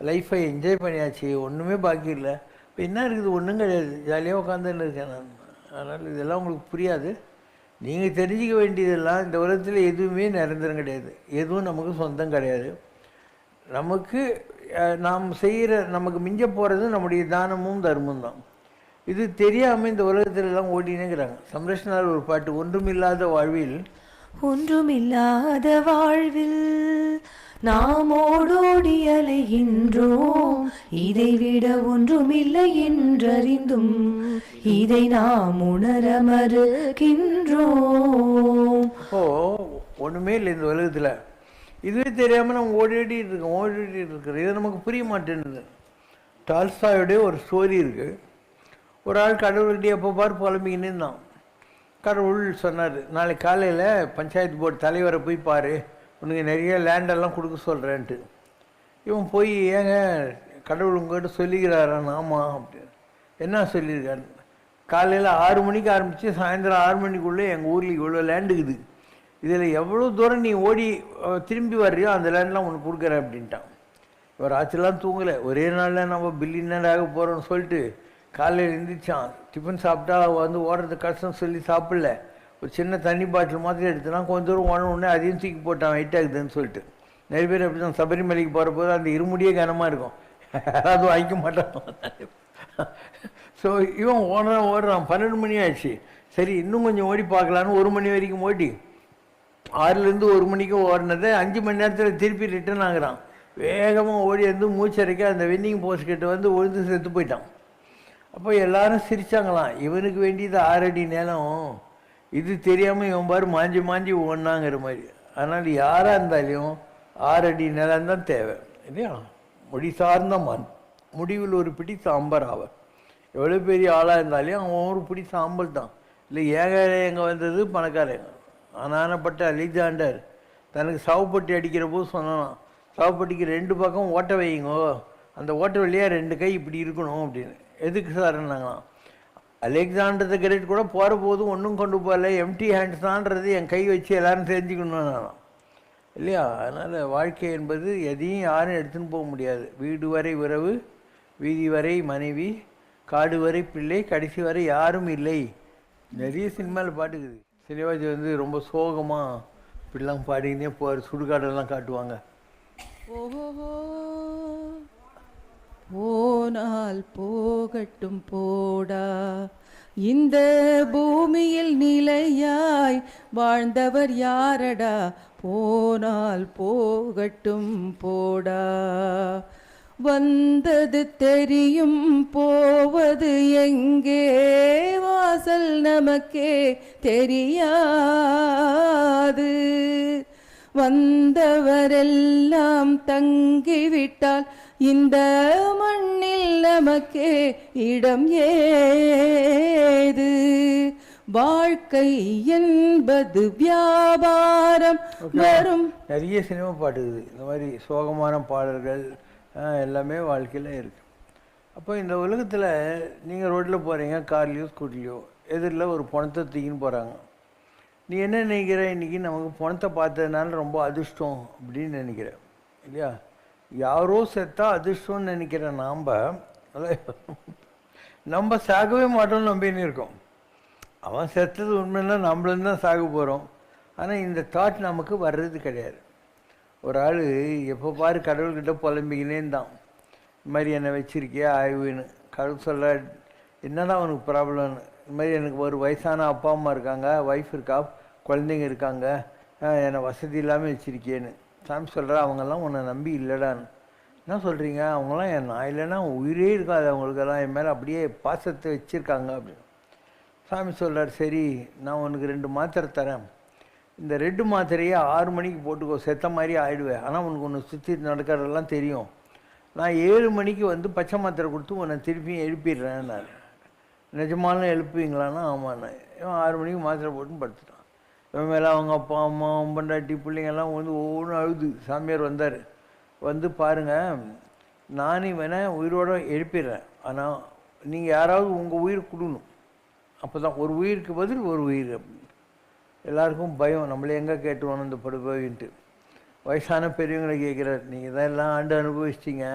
லைஃப்பை என்ஜாய் பண்ணியாச்சு, ஒன்றுமே பாக்கி இல்லை. இப்போ என்ன இருக்குது, ஒன்றும் கிடையாது, ஜாலியாக உட்காந்துன்னு இருக்கேன் நான். அதனால் இதெல்லாம் உங்களுக்கு புரியாது. நீங்கள் தெரிஞ்சிக்க வேண்டியதெல்லாம் இந்த உலகத்தில் எதுவுமே நிரந்தரம் கிடையாது, எதுவும் நமக்கு சொந்தம் கிடையாது. நமக்கு நாம் செய்கிற நமக்கு மிஞ்ச போகிறது நம்முடைய தானமும் தர்மம் தான். இது தெரியாமல் இந்த உலகத்திலெல்லாம் ஓடினேங்கிறாங்க. சம்ரஷ்ணால் ஒரு பாட்டு, ஒன்றுமில்லாத வாழ்வில்
ஒன்றுமில்லாத வாழ்வில் நாம் ஓடோடி அலைகின்றோம், இதைவிட ஒன்றுமில்லை என்றறிந்தும் இதை நாம் உணர மறுக்கின்றோம்.
ஒன்றுமே இல்லை இந்த உலகத்தில், இதுவே தெரியாமல் நம்ம ஓடிட்டு இருக்கிறோம். இது நமக்கு புரிய மாட்டேன்னுது. டால்ஸ்டாயோடைய ஒரு ஸ்டோரி இருக்குது. ஒரு ஆள் கடவுள்கிட்ட எப்போ பார் புலம்பிக்கின்னு இருந்தான். கடவுள் சொன்னார், நாளைக்கு காலையில் பஞ்சாயத்து போர்டு தலைவரை போய் பாரு, உனக்கு நிறைய லேண்டெல்லாம் கொடுக்க சொல்கிறேன்ட்டு. இவன் போய், ஏங்க கடவுள் உங்கள்கிட்ட சொல்லிக்கிறாரான்? ஆமாம் அப்படின்னு. என்ன சொல்லியிருக்காரு, காலையில் 6 மணிக்கு ஆரம்பித்து சாயந்தரம் 6 மணிக்குள்ளே எங்கள் ஊரில் இவ்வளோ லேண்டுக்குது, இதில் எவ்வளோ தூரம் நீ ஓடி திரும்பி வர்றியோ அந்த லேண்ட்லாம் உனக்கு கொடுக்குறேன் அப்படின்ட்டான். இவர் ராத்திரிலாம் தூங்கலை. ஒரே நாளில் நம்ம பில்லியனர் ஆக போகிறோன்னு சொல்லிட்டு காலையில் எழுந்திரிச்சான். டிஃபன் சாப்பிட்டா வந்து ஓடுறது கஷ்டம் சொல்லி சாப்பிடல, ஒரு சின்ன தண்ணி பாட்டில் மாதிரி எடுத்துனா கொஞ்சம் தூரம் ஓன உடனே அதையும் தூக்கி போட்டான், வெயிட் ஆகுதுன்னு சொல்லிட்டு. நிறைய பேர் அப்படி தான் சபரிமலைக்கு போகிற போது அந்த இருமுடியே கனமாக இருக்கும், யாராவது வாங்கிக்க மாட்டான். ஸோ இவன் ஓடுறான். 12 மணி ஆயிடுச்சு. சரி இன்னும் கொஞ்சம் ஓடி பார்க்கலான்னு 1 மணி வரைக்கும் ஓடி 6லேருந்து 1 மணிக்கு ஓடினதை 5 மணி நேரத்தில் திருப்பி ரிட்டர்ன் ஆகுறான். வேகமாக ஓடி வந்து மூச்சரைக்க அந்த வெண்டிங் போஸ்ட் கிட்ட வந்து விழுந்து செத்து போயிட்டான். அப்போ எல்லாரும் சிரித்தாங்களாம், இவனுக்கு வேண்டியது 6 அடி நிலம், இது தெரியாமல் இவன் பாரு மாஞ்சி மாஞ்சி ஒன்றாங்கிற மாதிரி. அதனால் யாராக இருந்தாலையும் 6 அடி நிலம் தான் தேவை இல்லையா? முடி சார்ந்த முடிவில் ஒரு பிடி சாம்பார் ஆவர். எவ்வளோ பெரிய ஆளாக இருந்தாலையும் அவன் ஒரு பிடி சாம்பல் தான். இல்லை ஏழை எங்கே வந்தது பணக்காரங்க. ஆனானப்பட்ட அலெக்சாண்டர் தனக்கு சாவுப்பட்டி அடிக்கிற போது சொன்னான், சாவுப்பட்டிக்கு 2 பக்கம் ஓட்ட வையுங்கோ, அந்த ஓட்ட வழியாக 2 கை இப்படி இருக்கணும் அப்படின்னு. எதுக்கு சார்னாங்களாம்? அலெக்சாண்டர் த கிரேட் கூட போகிற போது ஒன்றும் கொண்டு போகல, எம்டி ஹேண்ட்ஸ் தான்றது என் கை வச்சு எல்லோரும் தெரிஞ்சுக்கணும் நானும் இல்லையா? அதனால் வாழ்க்கை என்பது எதையும் யாரும் எடுத்துன்னு போக முடியாது. வீடு வரை உறவு, வீதி வரை மனைவி, காடு வரை பிள்ளை, கடைசி வரை யாரும் இல்லை. நிறைய சினிமாவில் பாட்டுக்குது. சினிமாஜி வந்து ரொம்ப சோகமாக இப்படிலாம் பாடிக்கினே போவார், சுடுகாடெல்லாம் காட்டுவாங்க.
ஓஹோ போனால் போகட்டும் போடா, இந்த பூமியில் நிலையாய் வாழ்ந்தவர் யாரடா, போனால் போகட்டும் போடா. வந்தது தெரியும் போவது எங்கே, வாசல் நமக்கே தெரியாது. வந்தவரெல்லாம் தங்கிவிட்டால் இந்த மண்ணில் நமக்கே இடம் ஏது. வாழ்க்கை என்பது வியாபாரம் வரும்.
நிறைய சினிமா பாட்டுக்குது இந்த மாதிரி சோகமான பாடல்கள் எல்லாமே வாழ்க்கையில் இருக்குது. அப்போ இந்த உலகத்தில் நீங்கள் ரோட்டில் போகிறீங்க, கார்லேயோ ஸ்கூட்டிலையோ, எதிரில் ஒரு பணத்தை தூக்கின்னு போகிறாங்க. நீ என்ன நினைக்கிற, இன்றைக்கி நமக்கு பணத்தை பார்த்ததுனால ரொம்ப அதிர்ஷ்டம் அப்படின்னு நினைக்கிற இல்லையா? யாரோ செத்தா அதிர்ஷ்டம்னு நினைக்கிற நம்ம சாகவே மாட்டோம்னு நம்பின்னு இருக்கோம். அவன் செத்தது உண்மைன்னா நம்மளும் தான் சாக போகிறோம். ஆனால் இந்த தாட் நமக்கு வர்றது கிடையாது. ஒரு ஆள் எப்போ பாரு கடவுள்கிட்ட புலம்பிக்கினே தான், இந்த மாதிரி என்னை வச்சிருக்கியா ஆய்வுன்னு. கடவுள் சொல்ல, என்னதான் அவனுக்கு ப்ராப்ளம்னு. இந்த மாதிரி எனக்கு ஒரு வயசான அப்பா அம்மா இருக்காங்க, ஒய்ஃப் இருக்கா, குழந்தைங்க இருக்காங்க, என்னை வசதி இல்லாமல் வச்சுருக்கேன்னு. சாமி சொல்கிறா, அவங்கெல்லாம் உன்னை நம்பி இல்லைடான்னு. என்ன சொல்கிறீங்க? அவங்களாம் நான் இல்லைன்னா உயிரே இருக்காது, அவங்களுக்கெல்லாம் என் மேலே அப்படியே பாசத்தை வச்சுருக்காங்க அப்படின்னு. சாமி சொல்கிறார், சரி நான் உனக்கு 2 மாத்திரை தரேன், இந்த 2 மாத்திரையை 6 மணிக்கு போட்டுக்கோ, செத்த மாதிரி ஆகிடுவேன். ஆனால் உனக்கு ஒன்று சுற்றி நடக்கிறதெல்லாம் தெரியும். நான் 7 மணிக்கு வந்து பச்சை மாத்திரை கொடுத்து உன்னை திருப்பியும் எழுப்பிடுறேன். நான் நிஜமாலும் எழுப்புவீங்களான்னா ஆமாண்ணா. இவன் 6 மணிக்கு மாத்திரை போட்டுன்னு படுத்துட்டான். இவன் மேலே அவங்க அப்பா அம்மா பொண்டாட்டி பிள்ளைங்கெல்லாம் வந்து ஒவ்வொன்றும் அழுது. சாமியார் வந்தார், வந்து பாருங்கள், நானும் இவனை உயிரோடு எழுப்பிடுறேன், ஆனால் நீங்கள் யாராவது உங்கள் உயிர் கொடுக்கணும். அப்போ தான் ஒரு உயிருக்கு பதில் ஒரு உயிர். எல்லாருக்கும் பயம், நம்மளே எங்கே கேட்டுவோம் இந்த படுபவின்ட்டு. வயசான பெரியவங்களை கேட்குறாரு, நீங்கள் தான் எல்லாம் ஆண்டு அனுபவிச்சிட்டிங்க,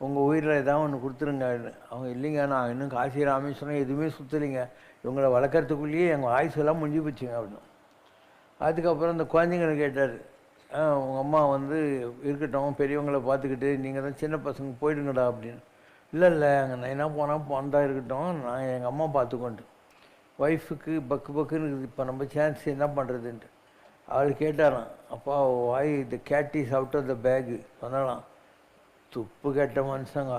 உங்கள் உயிரில் ஏதாவது ஒன்று கொடுத்துருங்க. அவங்க இல்லைங்க, நான் இன்னும் காசி ராமேஸ்வரம் எதுவுமே சுற்றலைங்க, இவங்களை வளர்க்குறதுக்குள்ளேயே எங்கள் ஆயுசெல்லாம் முடிஞ்சு போச்சுங்க அப்படின்னு. அதுக்கப்புறம் இந்த குழந்தைங்களை கேட்டார், உங்கள் அம்மா வந்து இருக்கட்டும், பெரியவங்களை பார்த்துக்கிட்டு நீங்கள் தான் சின்ன பசங்க போயிடுங்கடா அப்படின்னு. இல்லை அங்கே நான் என்ன போனதா இருக்கட்டும், நான் எங்கள் அம்மா பார்த்துக்கொண்டு. ஒய்ஃபுக்கு பக்குன்னு இருக்குது, இப்போ நம்ம சான்ஸ் என்ன பண்ணுறதுன்ட்டு. அவள் கேட்டாராம், அப்பா why the cat is out of the bag சொன்னாலாம். துப்பு கேட்ட மனுஷங்க,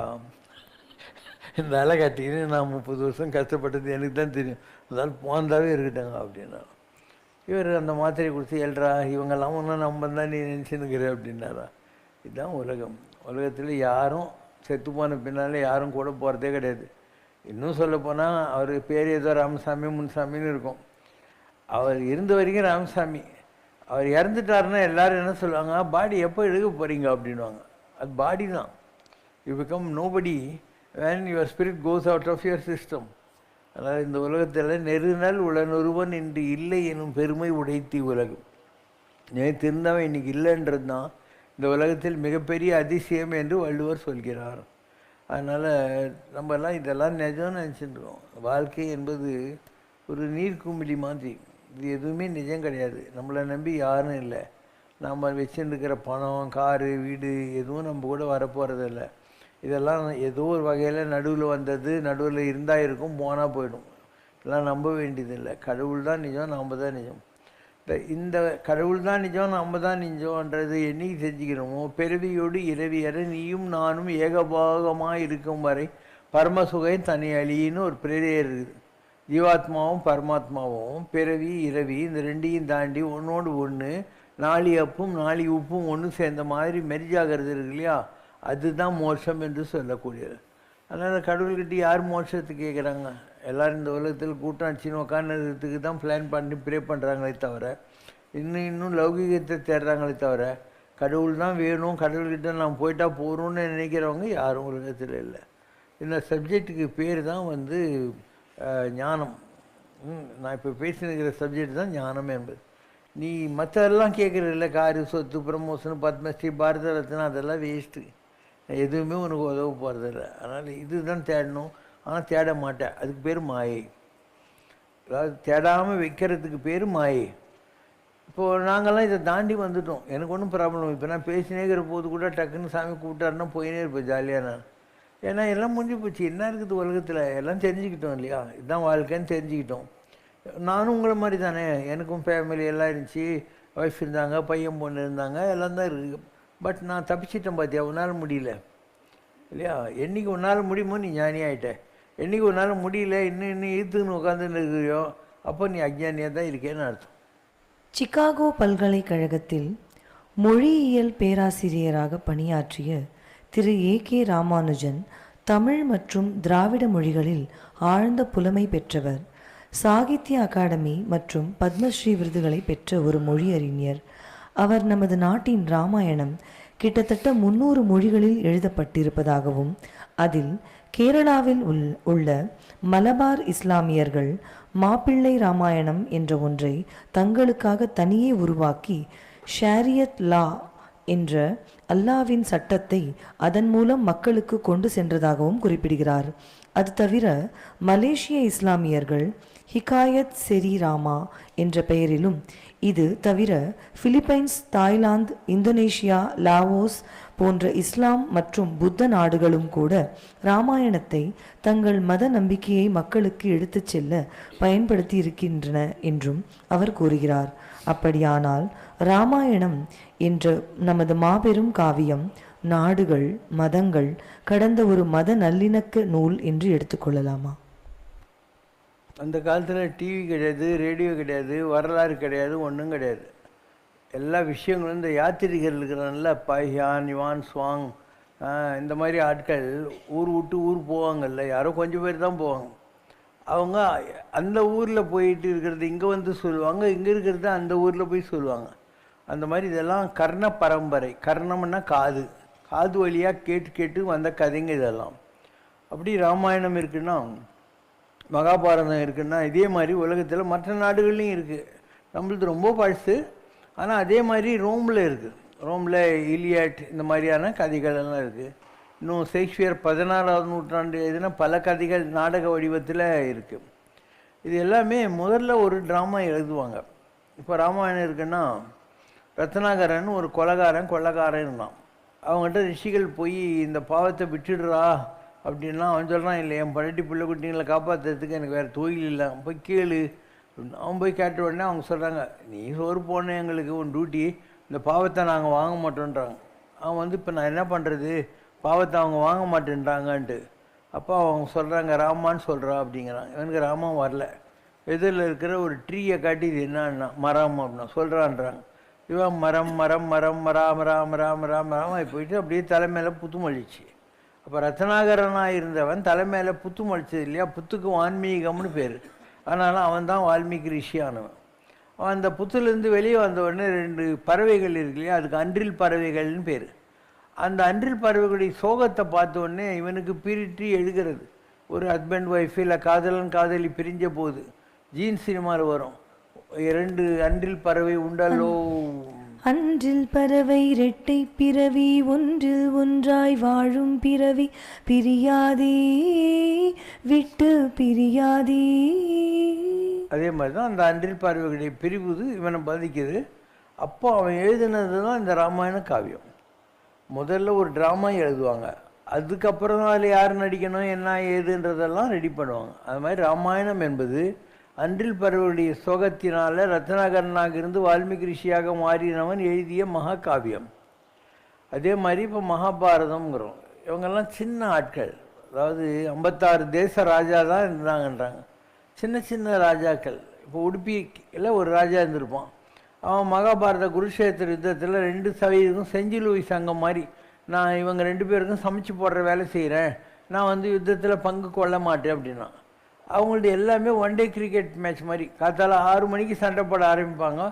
இந்த அலை கட்டிக்கின்னு நான் 30 வருஷம் கஷ்டப்பட்டது எனக்கு தான் தெரியும், அதனால் போந்தாவே இருக்கட்டாங்க அப்படின்னா. இவர் அந்த மாத்திரை கொடுத்து எழுறா, இவங்கெல்லாம் ஒன்றும் நம்ம தான் நீ நினச்சினுக்கிற அப்படின்னாரா. இதுதான் உலகம். உலகத்தில் யாரும் செத்து போன பின்னாலே யாரும் கூட போகிறதே கிடையாது. இன்னும் சொல்லப்போனால் அவர் பேர் ஏதோ ராமசாமி முன்சாமின்னு இருக்கும். அவர் இருந்த வரைக்கும் ராமசாமி. அவர் இறந்துட்டாருன்னா எல்லோரும் என்ன சொல்லுவாங்க, பாடி எப்போ எடுக்க போகிறீங்க அப்படின்வாங்க. அது பாடி தான். You become nobody when your spirit goes out of your system. அதனால் இந்த உலகத்தில் நெருநாள் உளனொருவன் இன்று இல்லை எனும் பெருமை உடைத்தி உலகம். நேற்று இருந்தவன் இன்னைக்கு இல்லைன்றது தான் இந்த உலகத்தில் மிகப்பெரிய அதிசயம் என்று வள்ளுவர் சொல்கிறார். அதனால் நம்மெல்லாம் இதெல்லாம் நிஜம்னு நினச்சிட்டுருக்கோம். வாழ்க்கை என்பது ஒரு நீர்க்குமிழி மாதிரி, இது எதுவுமே நிஜம் கிடையாது. நம்மளை நம்பி யாரும் இல்லை. நம்ம வச்சுருக்கிற பணம், காரு, வீடு எதுவும் நம்ம கூட வரப்போகிறதில்ல. இதெல்லாம் ஏதோ ஒரு வகையில் நடுவில் வந்தது, நடுவில் இருந்தால் இருக்கும், போனால் போயிடும். இதெல்லாம் நம்ப வேண்டியதில்லை. கடவுள் தான் நிஜம், நாம் தான் நிஜம். இந்த கடவுள் தான் நிஜம், நம்ம தான் நிஜம்ன்றது என்னைக்கு செஞ்சுக்கிறோமோ, பிறவியோடு இரவியற நீயும் நானும் ஏகபாகமாக இருக்கும் வரை பரமசுகை தனி அழின்னு ஒரு பிரேயர் இருக்குது. ஜீவாத்மாவும் பரமாத்மாவும் பிறவி இரவி இந்த ரெண்டையும் தாண்டி ஒன்றோடு ஒன்று நாளி அப்பும் நாளி உப்பும் ஒன்று சேர்ந்த மாதிரி மெரிஜாகிறது இருக்கு இல்லையா, அதுதான் மோட்சம் என்று சொல்லக்கூடியது. அதனால் கடவுள்கிட்ட யார் மோட்சத்துக்கு கேட்குறாங்க? எல்லோரும் இந்த உலகத்தில் கூட்டம் அடிச்சுன்னு உட்காந்துறதுக்கு தான் பிளான் பண்ணி ப்ரே பண்ணுறாங்களே தவிர, இன்னும் லௌகிகத்தை தேடுறாங்களே தவிர, கடவுள் தான் வேணும், கடவுள்கிட்ட நான் போயிட்டா போகிறோன்னு நினைக்கிறவங்க யாரும் உலகத்தில் இல்லை. இந்த சப்ஜெக்டுக்கு பேர் தான் வந்து ஞானம். நான் இப்போ பேசினுக்கிற சப்ஜெக்ட் தான் ஞானம் என்பது. நீ மற்றதெல்லாம் கேட்குறதில்ல, காரு, சொத்து, ப்ரமோஷன், பத்மஸ்ரீ, பாரத ரத்னா, அதெல்லாம் வேஸ்ட்டு. எதுவுமே உனக்கு உதவ போகிறதில்ல. அதனால் இதுதான் தேடணும். ஆனால் தேட மாட்டேன், அதுக்கு பேர் மாயை. அதாவது தேடாமல் வைக்கிறதுக்கு பேர் மாயை. இப்போது நாங்கள்லாம் இதை தாண்டி வந்துட்டோம். எனக்கு ஒன்றும் ப்ராப்ளம். இப்போ நான் பேசினேங்கிற போது கூட டக்குன்னு சாமி கூப்பிட்டாருன்னா போயினே இருப்பேன் ஜாலியாக நான். ஏன்னா எல்லாம் முடிஞ்சு போச்சு. என்ன இருக்குது உலகத்தில், எல்லாம் தெரிஞ்சுக்கிட்டோம் இல்லையா, இதுதான் வாழ்க்கைன்னு தெரிஞ்சுக்கிட்டோம். நானும் உங்களை மாதிரி தானே, எனக்கும் ஃபேமிலி எல்லாம் இருந்துச்சு, ஒய்ஃப் இருந்தாங்க, பையன் பொண்ணு இருந்தாங்க, எல்லாம் தான் இருக்குது. பட் நான் தப்பிச்சிட்டேன் பார்த்தியா, உன்னால் முடியல இல்லையா. என்றைக்கு உன்னால் முடியுமோ நீ ஞானி ஆகிட்ட. என்றைக்கு உன்னால் முடியல, இன்னும் ஈர்த்துன்னு உட்காந்துன்னு இருக்கிறியோ, அப்போ நீ அஜ்ஞானியாக தான் இருக்கேன்னு அர்த்தம்.
சிகாகோ பல்கலைக்கழகத்தில் மொழியியல் பேராசிரியராக பணியாற்றிய திரு ஏ.கே. ராமானுஜன் தமிழ் மற்றும் திராவிட மொழிகளில் ஆழ்ந்த புலமை பெற்றவர். சாகித்ய அகாடமி மற்றும் பத்மஸ்ரீ விருதுகளை பெற்ற ஒரு மொழியறிஞர். அவர் நமது நாட்டின் இராமாயணம் கிட்டத்தட்ட 300 மொழிகளில் எழுதப்பட்டிருப்பதாகவும், அதில் கேரளாவில் உள்ள மலபார் இஸ்லாமியர்கள் மாப்பிள்ளை ராமாயணம் என்ற ஒன்றை தங்களுக்காக தனியே உருவாக்கி ஷாரியத் லா என்ற அல்லாவின் சட்டத்தை அதன் மூலம் மக்களுக்கு கொண்டு சென்றதாகவும் குறிப்பிடுகிறார். அது தவிர மலேசிய இஸ்லாமியர்கள் ஹிகாயத் செரி ராமா என்ற பெயரிலும், இது தவிர பிலிப்பைன்ஸ், தாய்லாந்து, இந்தோனேஷியா, லாவோஸ் போன்ற இஸ்லாம் மற்றும் புத்த நாடுகளும் கூட இராமாயணத்தை தங்கள் மத நம்பிக்கையை மக்களுக்கு எடுத்துச் செல்ல பயன்படுத்தி இருக்கின்றன என்றும் அவர் கூறுகிறார். அப்படியானால் இராமாயணம் என்ற நமது மாபெரும் காவியம் நாடுகள், மதங்கள் கடந்த ஒரு மத நல்லிணக்க நூல் என்று எடுத்துக்கொள்ளலாமா?
அந்த காலத்தில் டிவி கிடையாது, ரேடியோ கிடையாது, வரலாறு கிடையாது, ஒன்றும் கிடையாது. எல்லா விஷயங்களும் இந்த யாத்திரிகர்கள் இருக்கிறனால பாய்யான், இவான், ஸ்வாங் இந்த மாதிரி ஆட்கள் ஊர் விட்டு ஊர் போவாங்கல்ல, யாரோ கொஞ்சம் பேர் தான் போவாங்க. அவங்க அந்த ஊரில் போயிட்டு இருக்கிறது இங்கே வந்து சொல்லுவாங்க, இங்கே இருக்கிறது அந்த ஊரில் போய் சொல்லுவாங்க. அந்த மாதிரி இதெல்லாம் கர்ண பரம்பரை. கர்ணம்னா காது, காது வழியாக கேட்டு கேட்டு வந்த கதைங்க இதெல்லாம். அப்படி ராமாயணம் இருக்குன்னா, மகாபாரதம் இருக்குன்னா, இதே மாதிரி உலகத்தில் மற்ற நாடுகள்லையும் இருக்குது. நம்மளது ரொம்ப பழசு, ஆனால் அதே மாதிரி ரோமில் இருக்குது. ரோமில் இலியாட் இந்த மாதிரியான கதைகள் எல்லாம் இருக்குது. இன்னும் ஷேக்ஸ்பியர் 16ஆம் நூற்றாண்டு எழுதின பல கதைகள் நாடக வடிவத்தில் இருக்குது. இது எல்லாமே முதல்ல ஒரு ட்ராமா எழுதுவாங்க. இப்போ ராமாயணம் இருக்குன்னா, ரத்னாகரன் ஒரு கொள்ளக்காரன் இருந்தான். அவங்ககிட்ட ரிஷிகள் போய் இந்த பாவத்தை விட்டுடுறா அப்படின்னா அவன் சொல்கிறான், இல்லை என் பழட்டி பிள்ளை குட்டிங்களை காப்பாற்றுறதுக்கு எனக்கு வேறு தொழில் இல்லை, போய் கேளு. அவன் போய் கேட்ட உடனே அவங்க சொல்கிறாங்க, நீ சோறு போன எங்களுக்கு உன் டியூட்டி, இந்த பாவத்தை நாங்கள் வாங்க மாட்டோன்றாங்க. அவன் வந்து இப்போ நான் என்ன பண்ணுறது, பாவத்தை அவங்க வாங்க மாட்டேன்றாங்கன்ட்டு. அப்போ அவங்க சொல்கிறாங்க, ராமான்னு சொல்கிறா அப்படிங்கிறான். இவனுக்கு ராமா வரல. எதிரில் இருக்கிற ஒரு ட்ரீயை காட்டி இது என்னன்னா மரம் அப்படின்னா சொல்கிறான்றாங்க. இவன் மரம் மரம் மரம் மராம ராம ராம ராம ராமாய் போயிட்டு அப்படியே தலைமையில புத்து மொழிச்சு. அப்போ ரத்னாகரனாக இருந்தவன் தலைமையில புத்து மொழிச்சது இல்லையா, புத்துக்கு வான்மீகம்னு பேர். அதனால அவன் தான் வால்மீகி ரிஷியானவன். அவன் அந்த புத்துலேருந்து வெளியே வந்த உடனே 2 பறவைகள் இருக்கு இல்லையா, அதுக்கு அன்றில் பறவைகள்னு பேர். அந்த அன்றில் பறவைகளுடைய சோகத்தை பார்த்த உடனே இவனுக்கு பீரிட்டு எழுகிறது. ஒரு ஹஸ்பண்ட் ஒய்ஃப் இல்லை காதலன் காதலி பிரிஞ்ச போது ஜீன் சினிமாவில் வரும், 2 அன்றில் பறவை உண்டல்லோ.
அன்றில் பறவை இரட்டை பிறவி, ஒன்றில் ஒன்றாய் வாழும் பிறவி, பிரியாதே விட்டு பிரியாதே.
அதே மாதிரி தான் அந்த அன்றில் பறவைகளுடைய பிரிவுது இவனை பாதிக்குது. அப்போ அவன் எழுதினது தான் இந்த ராமாயண காவியம். முதல்ல ஒரு ட்ராமா எழுதுவாங்க, அதுக்கப்புறம் தான் அதில் யார் நடிக்கணும் என்ன ஏதுன்றதெல்லாம் ரெடி பண்ணுவாங்க. அது மாதிரி ராமாயணம் என்பது அன்றில் பறவையுடைய சோகத்தினால ரத்னாகரனாக இருந்து வால்மீகி ரிஷியாக மாறினவன் எழுதிய மகாகாவியம். அதே மாதிரி இப்போ மகாபாரதம்ங்கிறோம். இவங்கெல்லாம் சின்ன ஆட்கள், அதாவது 56 தேச ராஜா தான் இருந்தாங்கன்றாங்க. சின்ன சின்ன ராஜாக்கள். இப்போ உடுப்பியில் ஒரு ராஜா இருந்திருப்பான். அவன் மகாபாரத குருஷேத்திர யுத்தத்தில் 2% செஞ்சிலுவை சங்கம் மாதிரி, நான் இவங்க 2 பேருக்கும் சமைச்சு போடுற வேலை செய்கிறேன், நான் வந்து யுத்தத்தில் பங்கு கொள்ள மாட்டேன் அப்படின்னா. அவங்கள்ட்ட எல்லாமே 1 டே கிரிக்கெட் மேட்ச் மாதிரி, காத்தால 6 மணிக்கு சண்டை போட ஆரம்பிப்பாங்க,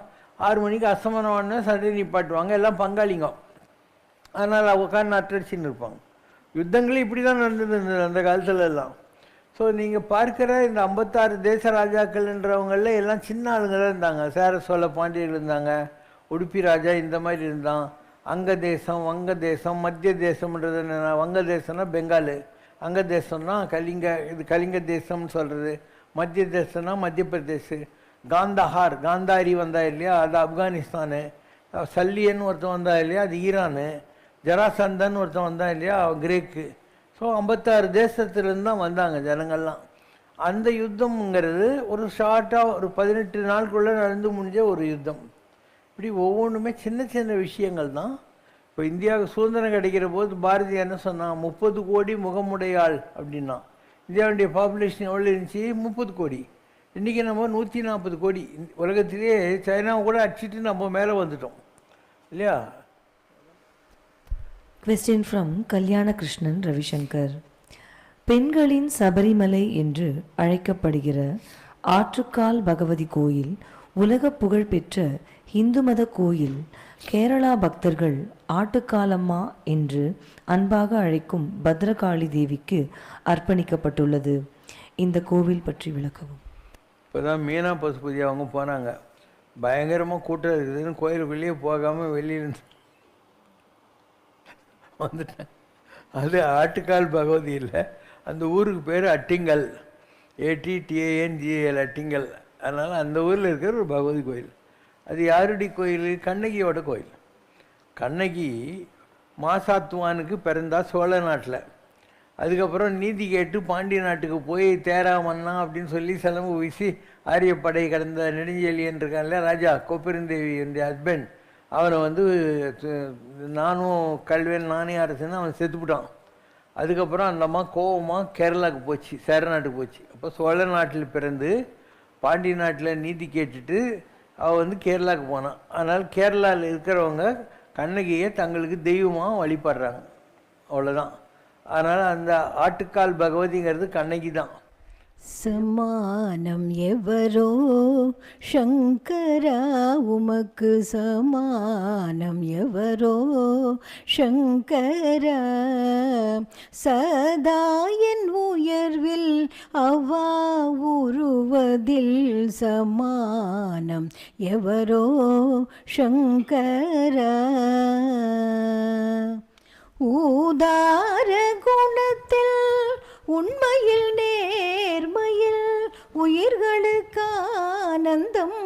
6 மணிக்கு அசமனமான சண்டை நிப்பாட்டுவாங்க, எல்லாம் பங்காளிங்க. அதனால் உட்காந்து அட்டடிச்சின்னு இருப்பாங்க. யுத்தங்களே இப்படி தான் நடந்தது அந்த காலத்துல எல்லாம். ஸோ நீங்கள் பார்க்குற இந்த 56 தேச ராஜாக்கள்ன்றவங்கள எல்லாம் சின்ன ஆளுங்க தான் இருந்தாங்க. சேர சோழ பாண்டியர்கள் இருந்தாங்க, உடுப்பி ராஜா இந்த மாதிரி இருந்தான். அங்க தேசம், வங்க தேசம், மத்திய தேசம்ன்றது என்ன, வங்க தேசம்னா பெங்காலு, அங்க தேசம்னா கலிங்க, இது கலிங்க தேசம்னு சொல்கிறது. மத்திய தேசம்னா மத்திய பிரதேஷ். காந்தாஹார், காந்தாரி வந்தா இல்லையா, அது ஆப்கானிஸ்தானு. சல்லியன்னு ஒருத்தன் வந்தா இல்லையா, அது ஈரானு. ஜராசந்தன் ஒருத்தன் வந்தா இல்லையா, கிரேக்கு. ஸோ 56 தேசத்துலேருந்து தான் வந்தாங்க ஜனங்கள்லாம். அந்த யுத்தம்ங்கிறது ஒரு ஷார்ட்டாக ஒரு 18 நாளுக்குள்ளே நடந்து முடிஞ்ச ஒரு யுத்தம். இப்படி ஒவ்வொன்றுமே சின்ன சின்ன விஷயங்கள் தான். இப்போ இந்தியாவுக்கு சுதந்திரம் கிடைக்கிற போது பாரதி என்ன சொன்னான், 30 கோடி முகமுடையாள் அப்படின்னா. இந்தியாவுடைய பாப்புலேஷன் எவ்வளோ இருந்துச்சு, 30 கோடி. இன்றைக்கி நம்ம 140 கோடி. உலகத்திலேயே சைனாவை கூட அடிச்சுட்டு நம்ம மேலே வந்துட்டோம் இல்லையா.
Question from கல்யாண கிருஷ்ணன் ரவிசங்கர். பெண்களின் சபரிமலை என்று அழைக்கப்படுகிற ஆற்றுக்கால் பகவதி கோயில் உலக புகழ்பெற்ற இந்து மத கோயில். கேரளா பக்தர்கள் ஆட்டுக்காலம்மா என்று அன்பாக அழைக்கும் பத்ரகாளி தேவிக்கு அர்ப்பணிக்கப்பட்டுள்ளது. இந்த கோவில் பற்றி விளக்கவும்.
இப்போ தான் மீனா பசுபதி அவங்க போனாங்க, பயங்கரமாக கூட்டம் இருக்குதுன்னு கோயிலுக்குள்ளேயே போகாமல் வெளியில் வந்துட்டேன். அது ஆட்டுக்கால் பகவதி இல்லை, அந்த ஊருக்கு பேர் அட்டிங்கல், ATTANGL, அட்டிங்கல். அதனால் அந்த ஊரில் இருக்கிற ஒரு பகவதி கோயில். அது யாருடைய கோயில், கண்ணகியோட கோயில். கண்ணகி மாசாத்துவானுக்கு பிறந்தா சோழ நாட்டில். அதுக்கப்புறம் நீதி கேட்டு பாண்டிய நாட்டுக்கு போய் தேராமன்னா அப்படின்னு சொல்லி சிலம்பு வீசி ஆரியப்படை கடந்த நெடுஞ்செழியன் இருக்கான்ல ராஜா, கோப்பெருந்தேவி என்னுடைய ஹஸ்பண்ட், அவனை வந்து நானும் கல்வேன் நானே அரசுன்னு அவன் செத்துப்பிட்டான். அதுக்கப்புறம் அந்த அம்மா கோவமாக கேரளாவுக்கு போச்சு, சேர நாட்டுக்கு போச்சு. அப்போ சோழ நாட்டில் பிறந்து பாண்டிய நாட்டில் நீதி கேட்டுட்டு அவள் வந்து கேரளாவுக்கு போனான். அதனால் கேரளாவில் இருக்கிறவங்க கண்ணகியை தங்களுக்கு தெய்வமாக வழிபடுறாங்க, அவ்வளோதான். அதனால் அந்த ஆட்டுக்கால் பகவதிங்கிறது கண்ணகி தான்.
சமானம் எவரோ சங்கரா உமக்கு சமானம் எவரோ சங்கரா சதா என் உயர்வில் அவா உருவதில் சமானம் எவரோ சங்கரா ஊதார குணத்தில் உண்மையில் நேர்மையில் உயிர்களுக்கு ஆனந்தம்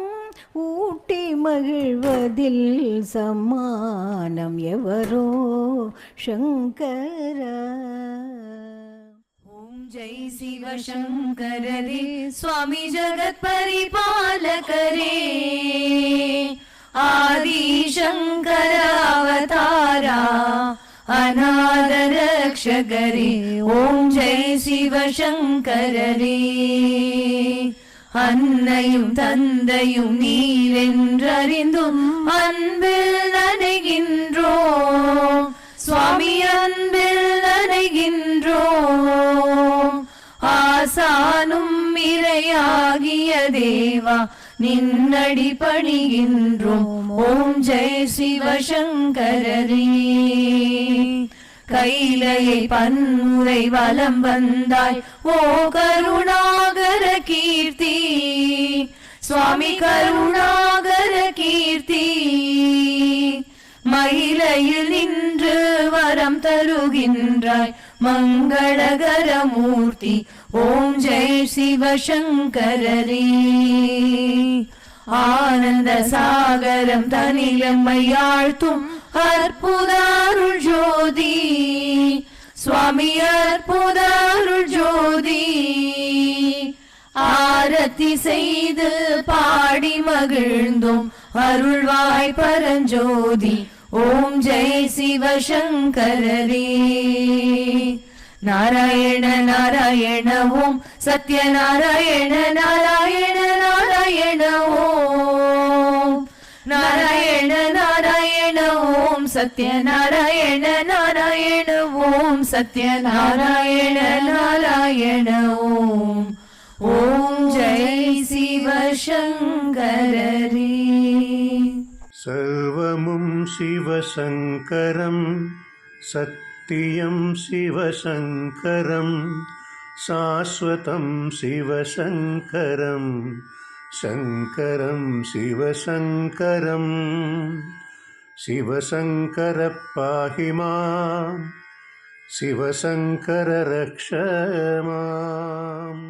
ஊட்டி மகிழ்வதில் சமானம் எவரோ சங்கரா.
ஓம் ஜெய் சிவசங்கரரே சுவாமி ஜகத் பரிபாலகரே ஆதி சங்கர அவதாரா அநாத ரக்ஷகரே. ஓம் ஜெய் சிவசங்கரரே. அன்னையும் தந்தையும் நீரென்றறிந்தும் அன்பில் நனைகின்றோம் சுவாமி, அன்பில் நனைகின்றோம். ஆசானும் இறையாகிய தேவா நின்னடி பணிகின்றோம். ஓம் ஜெய் சிவசங்கரரே. கைலையை பன்முறை வலம் வந்தாய் ஓ கருணாகர கீர்த்தி சுவாமி, கருணாகர கீர்த்தி. மயிலையில் நின்று வரம் தருகின்றாய் மங்களகர மூர்த்தி. ஓம் ஜெய் சிவசங்கரரே. ஆனந்த சாகரம் தனிலம்மையாழ்த்தும் அற்புத அருள் ஜோதி சுவாமி, அற்புத அருள் ஜோதி. ஆரத்தி செய்து பாடி மகிழ்ந்தோம் அருள்வாய் பரஞ்சோதி. ஓம் ஜெய் சிவசங்கரரே. நாராயண நாராயண ஓம் சத்யநாராயண நாராயண நாராயண ஓம் நாராயண நாராயண ஓம் சத்யநாராயண நாராயண ஓம் சத்யநாராயண நாராயண ஓம். ஓம் ஜெய் சிவசங்கரரே.
சர்வமும் சிவசங்கரம் சத்தியம் சிவசங்கரம் சாஸ்வதம் சிவசங்கரம் சங்கரம் சிவசங்கரம். சிவசங்கர பாஹி மாம் சிவசங்கர ரக்ஷ மாம்.